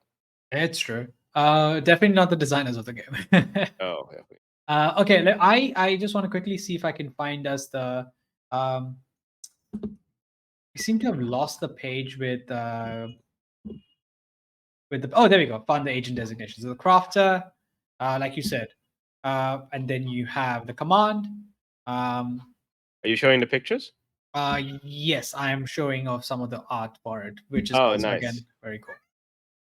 It's true. Definitely not the designers of the game. Oh, yeah. Okay, I just want to quickly see if I can find us the. Um, I seem to have lost the page with the. Oh, there we go. Found the agent designations. So the crafter, like you said, and then you have the command. Um, Are you showing the pictures? yes, I am showing off some of the art for it, which is Oh, also nice. again very cool.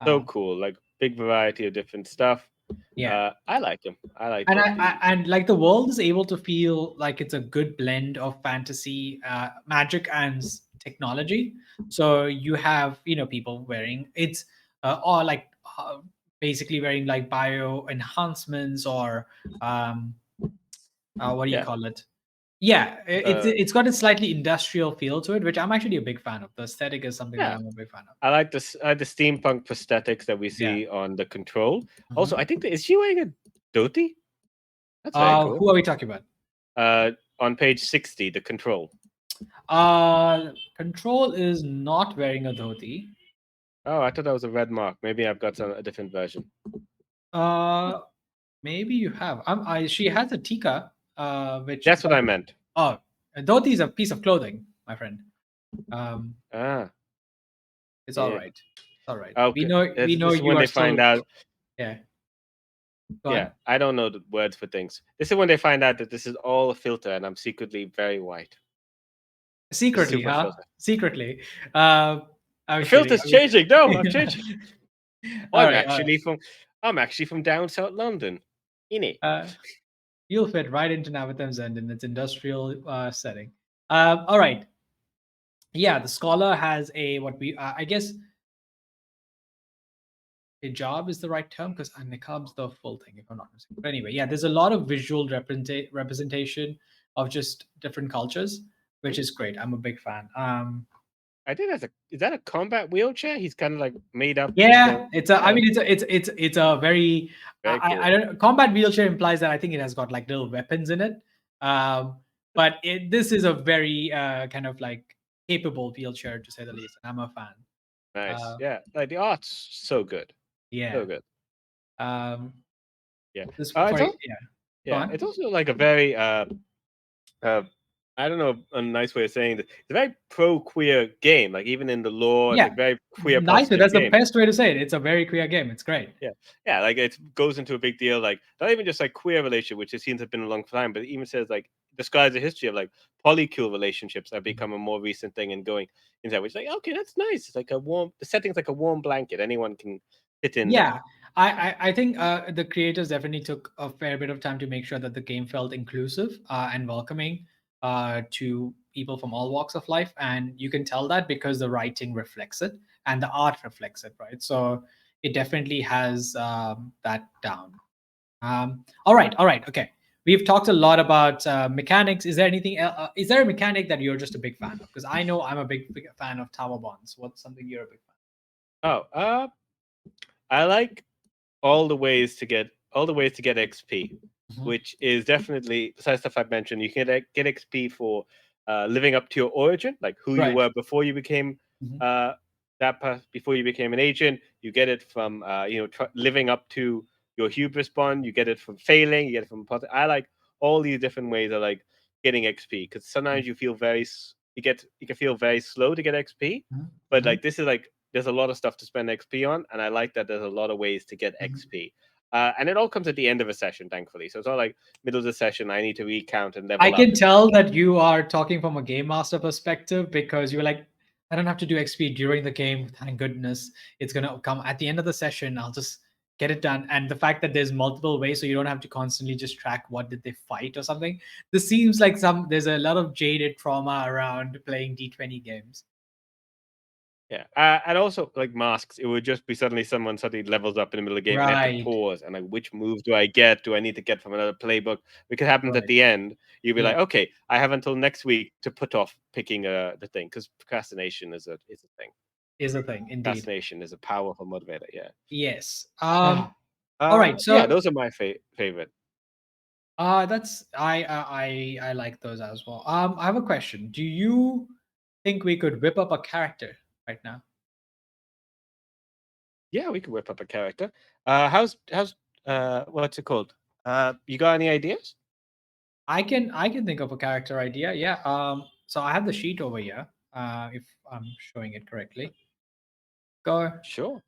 So Um, cool. Like big variety of different stuff. yeah. I like them. I like And what I the and like the world is able to feel like it's a good blend of fantasy, magic, and technology. So you have people wearing it's or like basically wearing like bio enhancements or um, what do you yeah. call it? Yeah, Uh, it's got a slightly industrial feel to it, which I'm actually a big fan of. The aesthetic is something that yeah. I'm a big fan of. I like the steampunk prosthetics that we Yeah. see on the control. Mhm. Also, I think is she wearing a dhoti? That's very cool. Who are we talking about? Uh, on page 60, the control. Control is not wearing a dhoti. Oh, I thought that was a red mark. Maybe I've got a different version. Uh, Maybe you have. She has a tika, which That's what I meant. oh, a dhoti is a piece of clothing, my friend. Um, Ah, it's all yeah. right. It's all right. We Okay. know. This, We know this is you when are they find still. out. Yeah. Go Yeah, on. I don't know the words for things. This is when they find out that this is all a filter and I'm secretly very white. Just Secretly, super huh? filter. Secretly. Uh, I'm The kidding. filter's changing. No, I'm Yeah. changing. All I'm right, all right. actually from I'm actually from down south London. Innit? Uh, you'll fit right into Navathem's end in its industrial setting. All right. Yeah, the scholar has a what we I guess a job is the right term because niqab's the full thing if I'm not mistaken. But anyway, yeah, there's a lot of visual representation of just different cultures, which Hmm? is great. I'm a big fan. I think that's a is that a combat wheelchair? He's kind of like made up the Yeah, it's a. I yeah, mean, it's a very. very I cool. don't. Combat wheelchair implies that I think it has got like little weapons in it. Um, but this is a very kind of like capable wheelchair to say the least. And I'm a fan. Nice. Uh, Yeah, like the art's so good. So yeah. good. Um, Yeah. this It's for also yeah. Go yeah, on. it's also like a very uh I don't know a nice way of saying this. It's a very pro queer game. Like even in the lore, it's Yeah, like very queer nice. positive That's the game. best way to say it. It's a very queer game. It's great. Yeah, yeah, like it goes into a big deal, like not even just like queer relationship, which it seems to have been a long time, but it even says like describes the history of like polycule relationships have become a more recent thing and going into that, which is like okay, that's nice. It's like a warm. The setting's like a warm blanket. Anyone can fit in there. Yeah, I think the creators definitely took a fair bit of time to make sure that the game felt inclusive and welcoming to people from all walks of life, and you can tell that because the writing reflects it and the art reflects it, right? So it definitely has that down. All right, okay. We've talked a lot about mechanics. Is there anything? Is there a mechanic that you're just a big fan of? Because I know I'm a big fan of tower bonds. What's something you're a big Oh, I like all the ways to get XP, fan? which is definitely besides stuff I've mentioned. You can get XP for living up to your origin, like who you Right. were before you became Mhm. uh, before you became an agent. You get it from living up to your hubris bond. You get it from failing. You get it from I like all these different ways of like getting XP because sometimes you feel you can feel very slow to get XP, Mhm. but Mhm. like this is like there's a lot of stuff to spend XP on, and I like that there's a lot of ways to get Mhm. XP. And it all comes at the end of a session, thankfully. So it's not like middle of the session I need to recount and I level up. can tell that you are talking from a game master perspective because you're like, I don't have to do XP during the game. Thank goodness. It's gonna come at the end of the session. I'll just get it done. And the fact that there's multiple ways, so you don't have to constantly just track what did they fight or something. This seems like there's a lot of jaded trauma around playing D20 games. Yeah, and also like masks, it would just be suddenly levels up in the middle of the game, and I have to Right. pause and like, which move do I get? Do I need to get from another playbook? Because it happens at Right. the end. You'll be Yeah. like, okay, I have until next week to put off picking the thing because procrastination is a thing. Is a thing, indeed. Procrastination is a powerful motivator. Yeah. Yes. All right. Yeah, So those are my favorite. that's I like those as well. I have a question. Do you think we could whip up a character right now? Yeah, we could whip up a character. How's what's it called? You got any ideas? I can think of a character idea. Yeah. So I have the sheet over here. If I'm showing it correctly. Go Sure.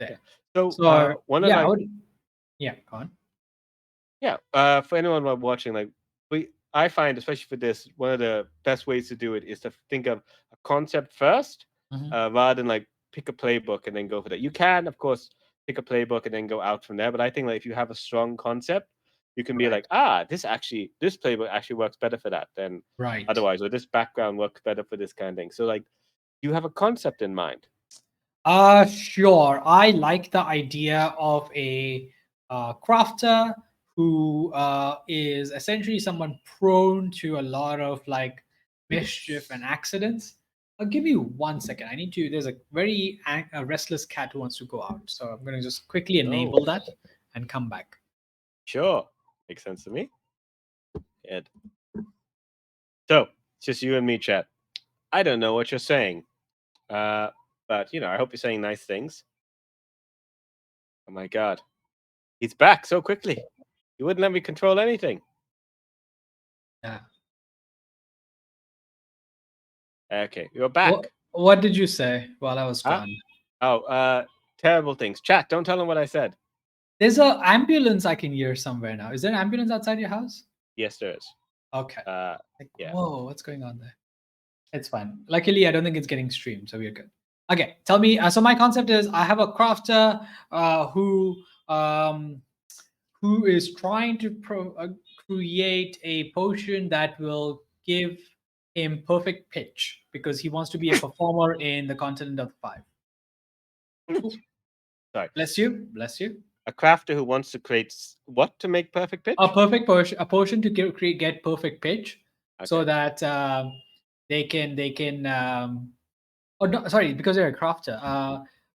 Yeah. there. So So one of yeah, I like would yeah, go on. yeah, for anyone watching, like I find, especially for this, one of the best ways to do it is to think of a concept first, Mhm. rather than like pick a playbook and then go for that. You can, of course, pick a playbook and then go out from there. But I think like if you have a strong concept, you can be Right. like, this playbook actually works better for that than Right. otherwise, or this background works better for this kind of thing. So like, you have a concept in mind. Sure. I like the idea of a crafter who is essentially someone prone to a lot of like mischief and accidents. Give me 1 second. I need to. There's a restless cat who wants to go out, so I'm going to just quickly Oh, enable that and come back. sure, makes sense to me. Ed. So it's just you and me, chat. I don't know what you're saying. Uh, but I hope you're saying nice things. Oh my god, he's back so quickly. He wouldn't let me control anything. Yeah. Okay, you're What back. What did you say while I was Huh? gone? Oh, terrible things. Chat, don't tell him what I said. There's a ambulance I can hear somewhere now. Is there an ambulance outside your house? Yes, there is. Okay. Uh, Like, yeah. whoa, what's going on there? It's fine. Luckily, I don't think it's getting streamed, so we're good. Okay, tell me. So my concept is I have a crafter um, who is trying to create a potion that will give him perfect pitch because he wants to be a performer in the continent of the five. Ooh, Sorry, bless you, bless you. a crafter who wants to create what to make perfect A pitch? perfect potion, a potion to get perfect pitch, so Okay. that they can. Oh no, sorry, because they're a crafter.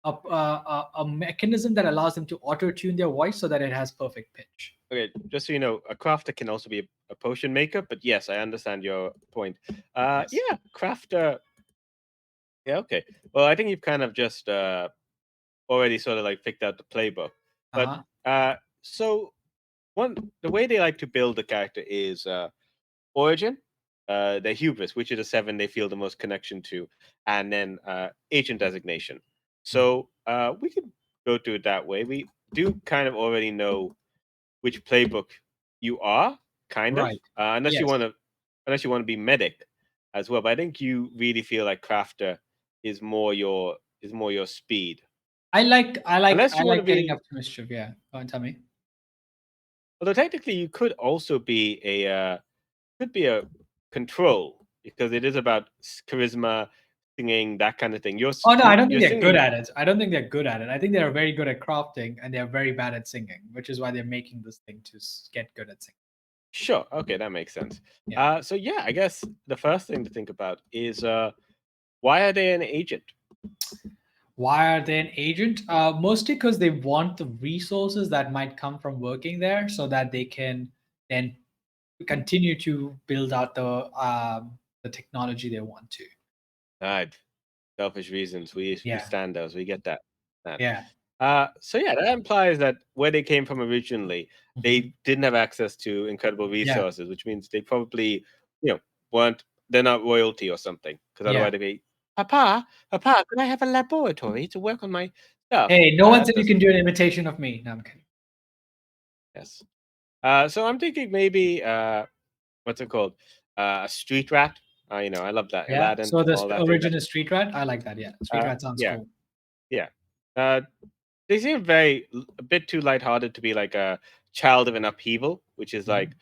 A mechanism that allows them to auto tune their voice so that it has perfect pitch. Okay, just so you know, a crafter can also be a potion maker, but yes, I understand your point. Yes. Yeah, crafter. Yeah, okay. Well, I think you've kind of just already sort of like picked out the playbook. Uh But huh. so the way they like to build the character is origin, their hubris, which are the seven they feel the most connection to, and then agent designation. So we could go to it that way. We do kind of already know which playbook you are, kind of, Right. unless Yes. you want to be medic as well. But I think you really feel like crafter is more your speed. Unless I you want to like getting be, up to mischief. Yeah. Go on, tell me. although technically you could also be could be a control because it is about charisma, singing, that kind of thing. Oh no, I don't think You're they're good singing. at it. I don't think they're good at it. I think they're very good at crafting and they're very bad at singing, which is why they're making this thing to get good at singing. Sure, okay, that makes sense. Yeah. So yeah, I guess the first thing to think about is why are they an agent? Why are they an agent? Mostly because they want the resources that might come from working there, so that they can then continue to build out the technology they want to. Right. Selfish reasons. We Yeah. stand those. We get that. That. Yeah. So yeah, that implies that where they came from originally, Mhm. they didn't have access to incredible Yeah. resources, which means they probably, you know, weren't they're not royalty or something. Because Yeah. otherwise they'd be, Papa, Papa, can I have a laboratory to work on my stuff? Hey, no one That said you can doesn't. do an imitation of me. No, I'm kidding. Yes. So I'm thinking maybe what's it called? A street rat. I love that Yeah. Aladdin, So the all that thing. origin is street rat. I like that. Yeah. Street rat sounds Yeah, cool. yeah. Uh, they seem a bit too lighthearted to be like a child of an upheaval, which is like Mhm.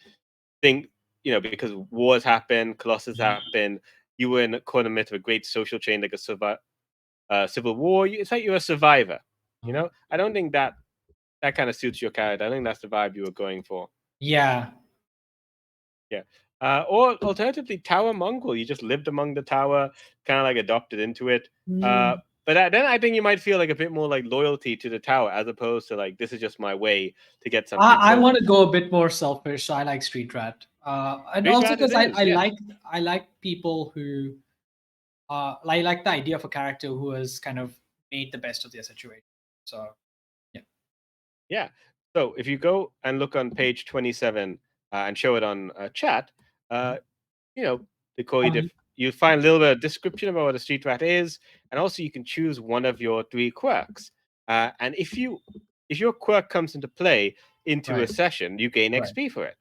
think because wars happen, colossus Mhm. happen. You were caught in the midst of a great social change, like a civil war. It's like you're a survivor. Mhm. I don't think that kind of suits your character. I think that's the vibe you were going for. Yeah. Yeah. Or alternatively, Tower Mongrel. You just lived among the tower, kind of like adopted into it. Uh, Mm. then I think you might feel like a bit more like loyalty to the tower as opposed to like this is just my way to get something. I So want to go a bit more selfish, so I like street rat. And Street also Rat it because is, yeah. I like people who like the idea of a character who has kind of made the best of their situation. So yeah. Yeah. So if you go and look on page 27 and show it on chat, uh, Mhm. you know, they call How you many? you find a little bit of description about what a street rat is, and also you can choose one of your three quirks. And if your quirk comes into play into a Right. session, you gain Right. XP for it.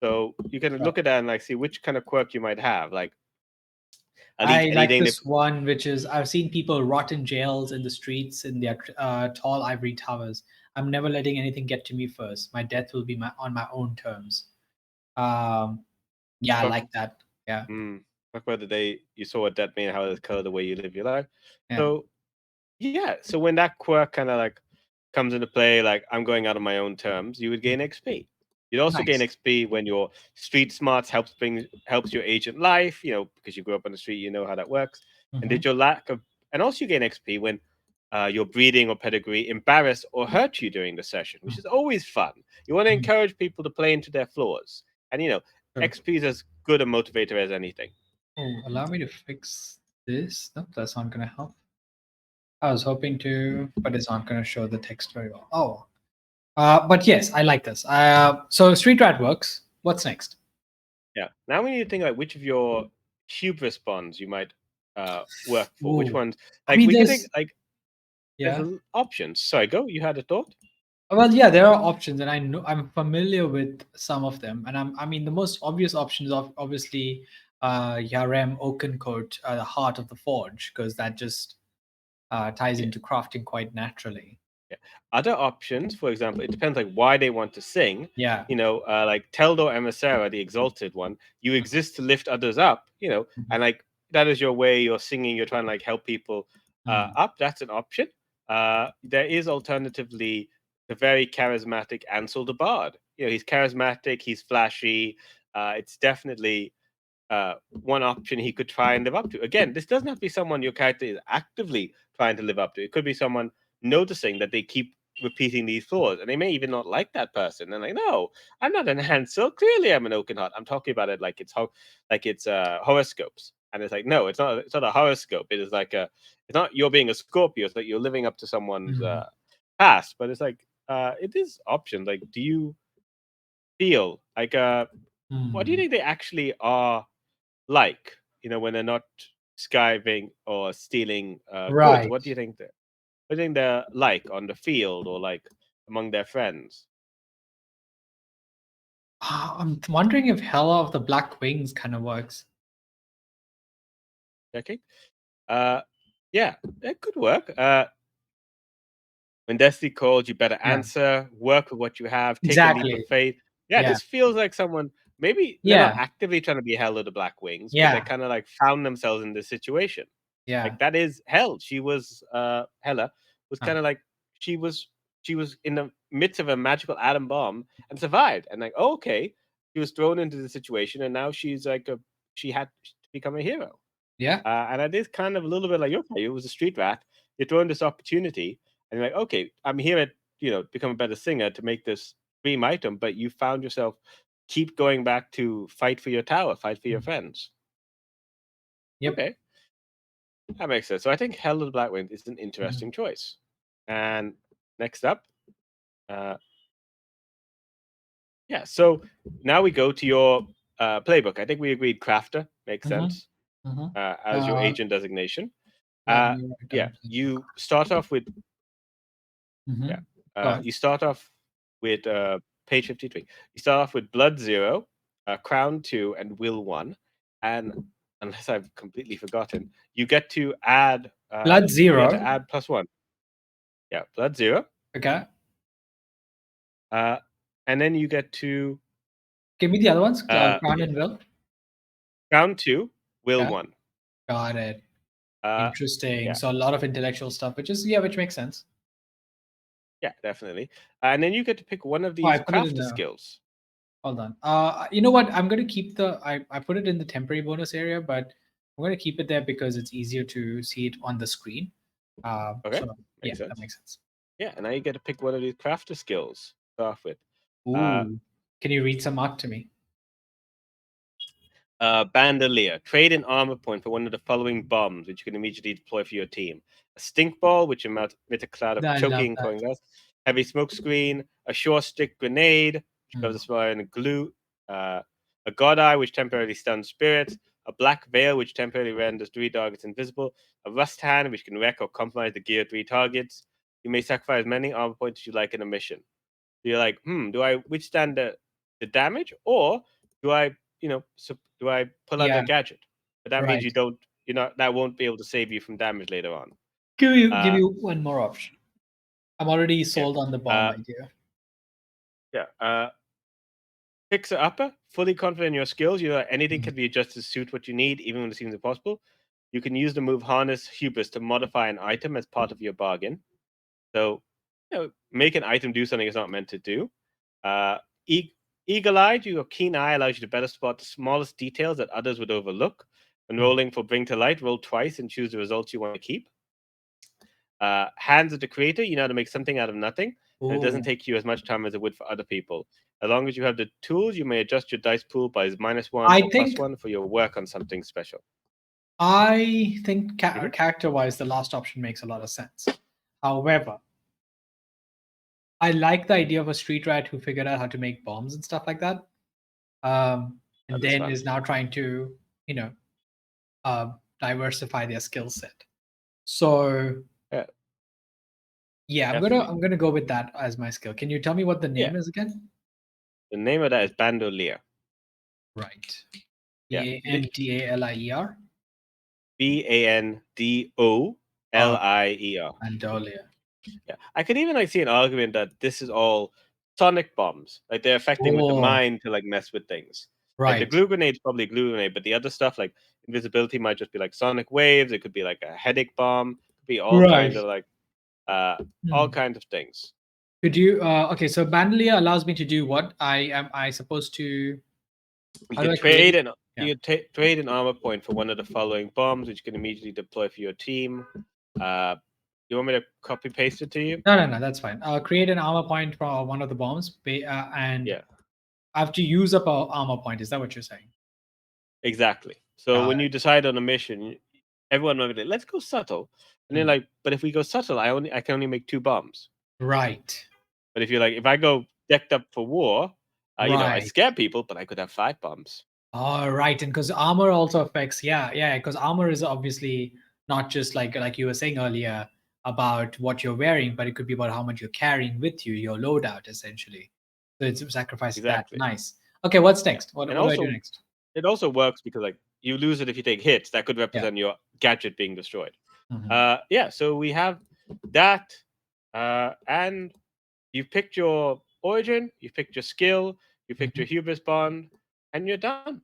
So you can Right. look at that and like see which kind of quirk you might have. Like I like anything they this one, which is I've seen people rot in jails in the streets in their tall ivory towers. I'm never letting anything get to me first. My death will be on my own terms. Um, yeah, I talk, like that. Yeah, talk about the day you saw what that mean, how it's color the way you live your life. yeah, So yeah, so when that quirk kind of like comes into play, like I'm going out on my own terms, you would gain XP. You'd also gain nice. XP when your street smarts helps your agent life, because you grew up on the street, you know how that works. And Hmm. did your lack of and also you gain XP when your breeding or pedigree embarrass or hurt you during the session, which is always fun. You want to encourage people to play into their flaws. And Sure. XP is as good a motivator as anything. Oh, allow me to fix this. Nope, that's not going to help. I was hoping to, but it's not going to show the text very well. Oh, but yes, I like this. So Street Rat works. What's next? Yeah. Now we need to think like which of your hubris bonds you might work for. Which Ooh, ones? I Like mean, we can think there's like there's yeah. options. Sorry, go. You had a thought. Well, yeah, there are options, and I know I'm familiar with some of them. And I mean, the most obvious option is obviously Yarem Oakencoat, the Heart of the Forge, because that just ties Yeah. into crafting quite naturally. Yeah. Other options, for example, it depends like why they want to sing. Yeah. Like Teldor Emissara, the exalted one, you exist to lift others up, Mhm. and like that is your way, you're singing, you're trying to like help people Mm. up. That's an option. There is alternatively the very charismatic Ansel the Bard. He's charismatic, he's flashy. It's definitely one option he could try and live up to. Again, this doesn't have to be someone your character is actively trying to live up to. It could be someone noticing that they keep repeating these flaws, and they may even not like that person. And like, no, I'm not an Hansel. Clearly, I'm an Oakenheart. I'm talking about it like it's horoscopes. And it's like, no, it's not. It's not a horoscope. It is like a. It's not you're being a Scorpio. It's like you're living up to someone's Mm. past. But it's like it is options. Like, do you feel like what do you Mm. think they actually are like, when they're not skiving or stealing goods? Right. What do you think they're like on the field or like among their friends? I'm wondering if Hella of the Black Wings kind of works. Okay. Uh, yeah, that could work. When destiny calls, you better Yeah. answer, work with what you have, take a leap of Exactly. faith. Yeah, Yeah. this feels like someone, maybe they're not Yeah. actively trying to be held of the Black Wings, but they Yeah. kind of like found themselves in this situation. Yeah. Like that is hell. Hela was Huh. kind of like she was she was in the midst of a magical atom bomb and survived. And like, oh, okay, she was thrown into the situation, and now she's like she had to become a hero. Yeah. And it is kind of a little bit like, okay, it was a street rat. You're thrown this opportunity, and you're like, okay, I'm here at become a better singer to make this dream item, but you found yourself keep going back to fight for your tower, fight for your Mm. friends. Yep. Okay, that makes sense. So I think Hell of the Black Wind is an Mhm. interesting choice. And next up, uh, yeah. So now we go to your playbook. I think we agreed Crafter makes Mhm. sense Mhm. as your agent designation. Let Uh, me write yeah, down playbook. you start off with yeah. Mhm. Go ahead. You start off with page 53. You start off with Blood 0, Crown 2, and Will 1. And unless I've completely forgotten, you get to add Blood zero. +1. Yeah, Blood 0. Okay. Uh, and then you get to Give me the other ones. Crown yeah, and Will. Crown 2, Will Okay. 1. Got it. Uh, Interesting. yeah, So a lot of intellectual stuff, which makes sense. yeah, definitely. And then you get to pick one of Oh, I these put it in crafter the. skills. Hold on. You know what? I'm gonna keep the. I put it in the temporary bonus area, but I'm gonna keep it there because it's easier to see it on the screen. Okay, So yeah, makes that sense. makes sense. Yeah, and now you get to pick one of these crafter skills to start off with. Uh, Ooh. Can you read some art to me? Bandolier. Trade an armor point for one of the following bombs, which you can immediately deploy for your team. A stink ball, which emits a cloud of I love choking that. coin gas. Heavy smoke screen. A short stick grenade, which Hmm. covers the spell and glue. Uh, a god eye, which temporarily stuns spirits. A black veil, which temporarily renders 3 targets invisible. A rust hand, which can wreck or compromise the gear of 3 targets. You may sacrifice as many armor points as you like in a mission. So you're like, do I withstand the damage, or do I, do I pull out Yeah. their gadget? But that means Right. that won't be able to save you from damage later on. Give Uh, you one more option. I'm already yeah, sold on the bomb uh, idea. yeah. Fixer upper, fully confident in your skills. Anything Mhm. can be adjusted to suit what you need, even when it seems impossible. You can use the move Harness Hubris to modify an item as part of your bargain. So, make an item do something it's not meant to do. Uh, e- Eagle-eyed, your keen eye allows you to better spot the smallest details that others would overlook. When Mm. rolling for Bring to Light, roll twice and choose the results you want to keep. Hands of the Creator, you know how to make something out of nothing, and it doesn't Ooh. take you as much time as it would for other people. As long as you have the tools, you may adjust your dice pool by -1 I or think +1 for your work on something special. Mhm. character-wise, the last option makes a lot of sense. However, I like the idea of a street rat who figured out how to make bombs and stuff like that. And That is then fun. is now trying to, you know, uh, diversify their skill set. So Yeah, yeah, definitely. I'm gonna go with that as my skill. Can you tell me what the Yeah, name is again? the name of that is Bandolier. Right. Yeah, Bandalier. Bandolier. Lier. Mandolia. Yeah, I could even like see an argument that this is all sonic bombs. Like they're affecting with the Oh, mind to like mess with things. Like the right. glue grenade's probably glue grenade, but the other stuff like invisibility might just be like sonic waves. It could be like a headache bomb. It could be all kind Right. of like uh all Hmm. kinds of things. Could you okay, so Bandalia allows me to do what? I supposed to You how do could I create it? Yeah. trade an armor point for one of the following bombs, which you can immediately deploy for your team. Uh, you want me to copy paste it to you? No, that's fine. Create an armor point for one of the bombs, and Yeah, I have to use up a armor point. Is that what you're saying? exactly. So Got when it. you decide on a mission, everyone will be like, "Let's go subtle," and they're Hmm. like, "But if we go subtle, I can only make 2 bombs." Right. But if you're like, if I go decked up for war, I Right. scare people, but I could have 5 bombs. All right, and because armor also affects, yeah, because armor is obviously not just like you were saying earlier about what you're wearing, but it could be about how much you're carrying with you, your loadout essentially. So it's sacrificing that. Exactly. Nice. Okay, what's Yeah, next? What and what do I do also next? it also works because like you lose it if you take hits. That could Yeah. represent your gadget being destroyed. Mhm. Yeah, so we have that, and you've picked your origin, you've picked your skill, you picked Mhm. your hubris bond, and you're done.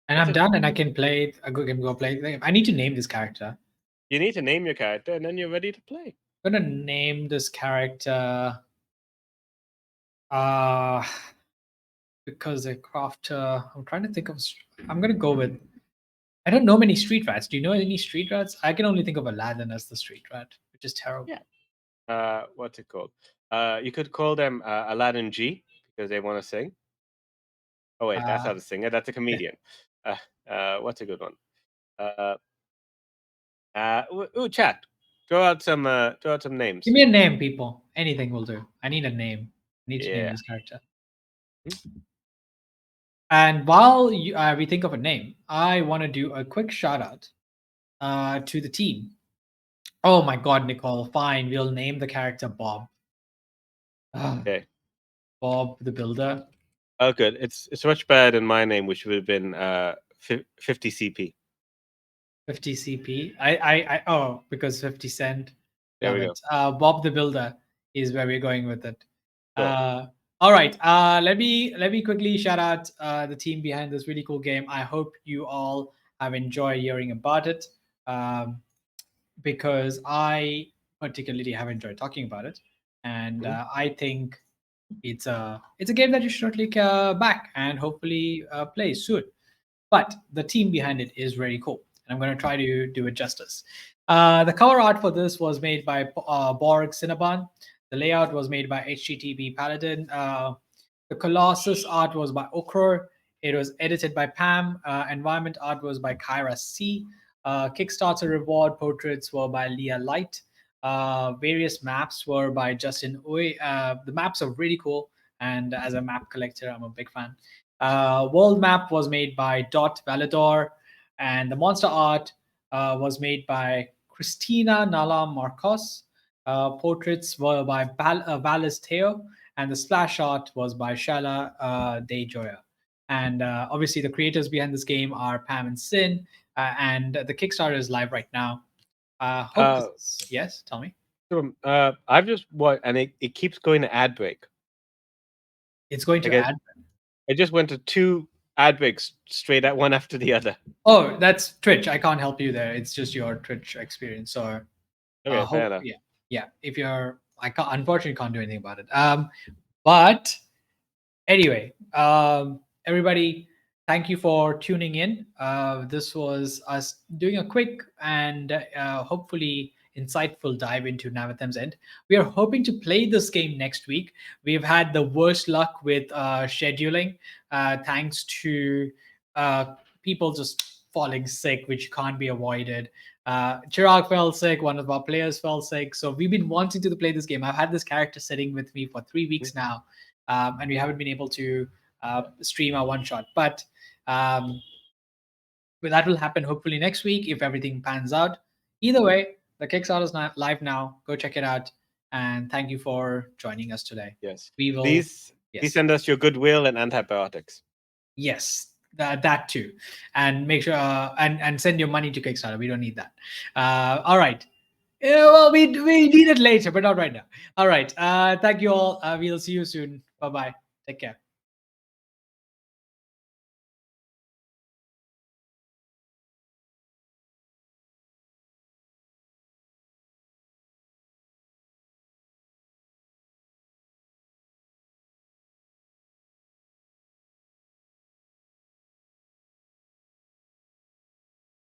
And That's I'm it. done, and I can play it. Can go play. I need to name this character. You need to name your character, and then you're ready to play. I'm gonna name this character. Uh because a crafter. I'm trying to think of. I'm gonna go with. I don't know many street rats. Do you know any street rats? I can only think of Aladdin as the street rat, which is terrible. Yeah. What's it called? You could call them Aladdin G because they want to sing. Oh wait, that's Uh, not a singer. That's a comedian. Uh, what's a good one? Uh, ooh, chat. Throw out some Give names. me a name, people. Anything will do. I need a name. I need to name Yeah. this character. Hmm? And while we think of a name, I want to do a quick shout out to the team. Oh my God, Nicole. Fine, we'll name the character Bob. Ah, Okay. Bob the Builder. Oh, good. It's much better than my name, which would have been 50 CP. 50 CP. Oh, because 50 Cent. There Love we it. go. Bob the Builder is where we're going with it. Cool. All right. Let me quickly shout out the team behind this really cool game. I hope you all have enjoyed hearing about it. Um, because I particularly have enjoyed talking about it, and Mhm. I think it's a game that you should totally back and hopefully play soon. But the team behind it is very cool, and I'm going to try to do it justice. The cover art for this was made by Borg Cinnabon. The layout was made by HTTP Paladin. The Colossus art was by Okror. It was edited by Pam. Environment art was by Kyra C. Kickstarter reward portraits were by Leah Light. Various maps were by Justin Uy. The maps are really cool, and as a map collector, I'm a big fan. World map was made by Dot Valador, and the monster art was made by Christina Nala Marcos. Portraits were by Valis Teo, and the splash art was by Shala De Joya. And obviously, the creators behind this game are Pam and Sin, and the Kickstarter is live right now. Hope this Uh, is yes. Tell me, I've just what, and it keeps going to ad break. it's going Like to add. it just went to 2 ad breaks straight at one after the other. Oh, that's Twitch. I can't help you there. It's just your Twitch experience. So Okay, fair hope enough. yeah. If you're, I can't, unfortunately can't do anything about it. But anyway, everybody, thank you for tuning in. This was us doing a quick and hopefully insightful dive into Navathem's End. We are hoping to play this game next week. We've had the worst luck with scheduling, thanks to people just falling sick, which can't be avoided. Chirag fell sick, one of our players fell sick. So we've been wanting to play this game. I've had this character sitting with me for 3 weeks now, and we haven't been able to stream our one shot. Um, but that will happen hopefully next week if everything pans out. Either way, the Kickstarter is live now. Go check it out. And thank you for joining us today. Yes. We will, Please yes, send us your goodwill and antibiotics. yes, that too. And make sure, and send your money to Kickstarter. We don't need that. All right. Yeah, well, we need it later, but not right now. All right. Thank you all. We'll see you soon. Bye bye. Take care.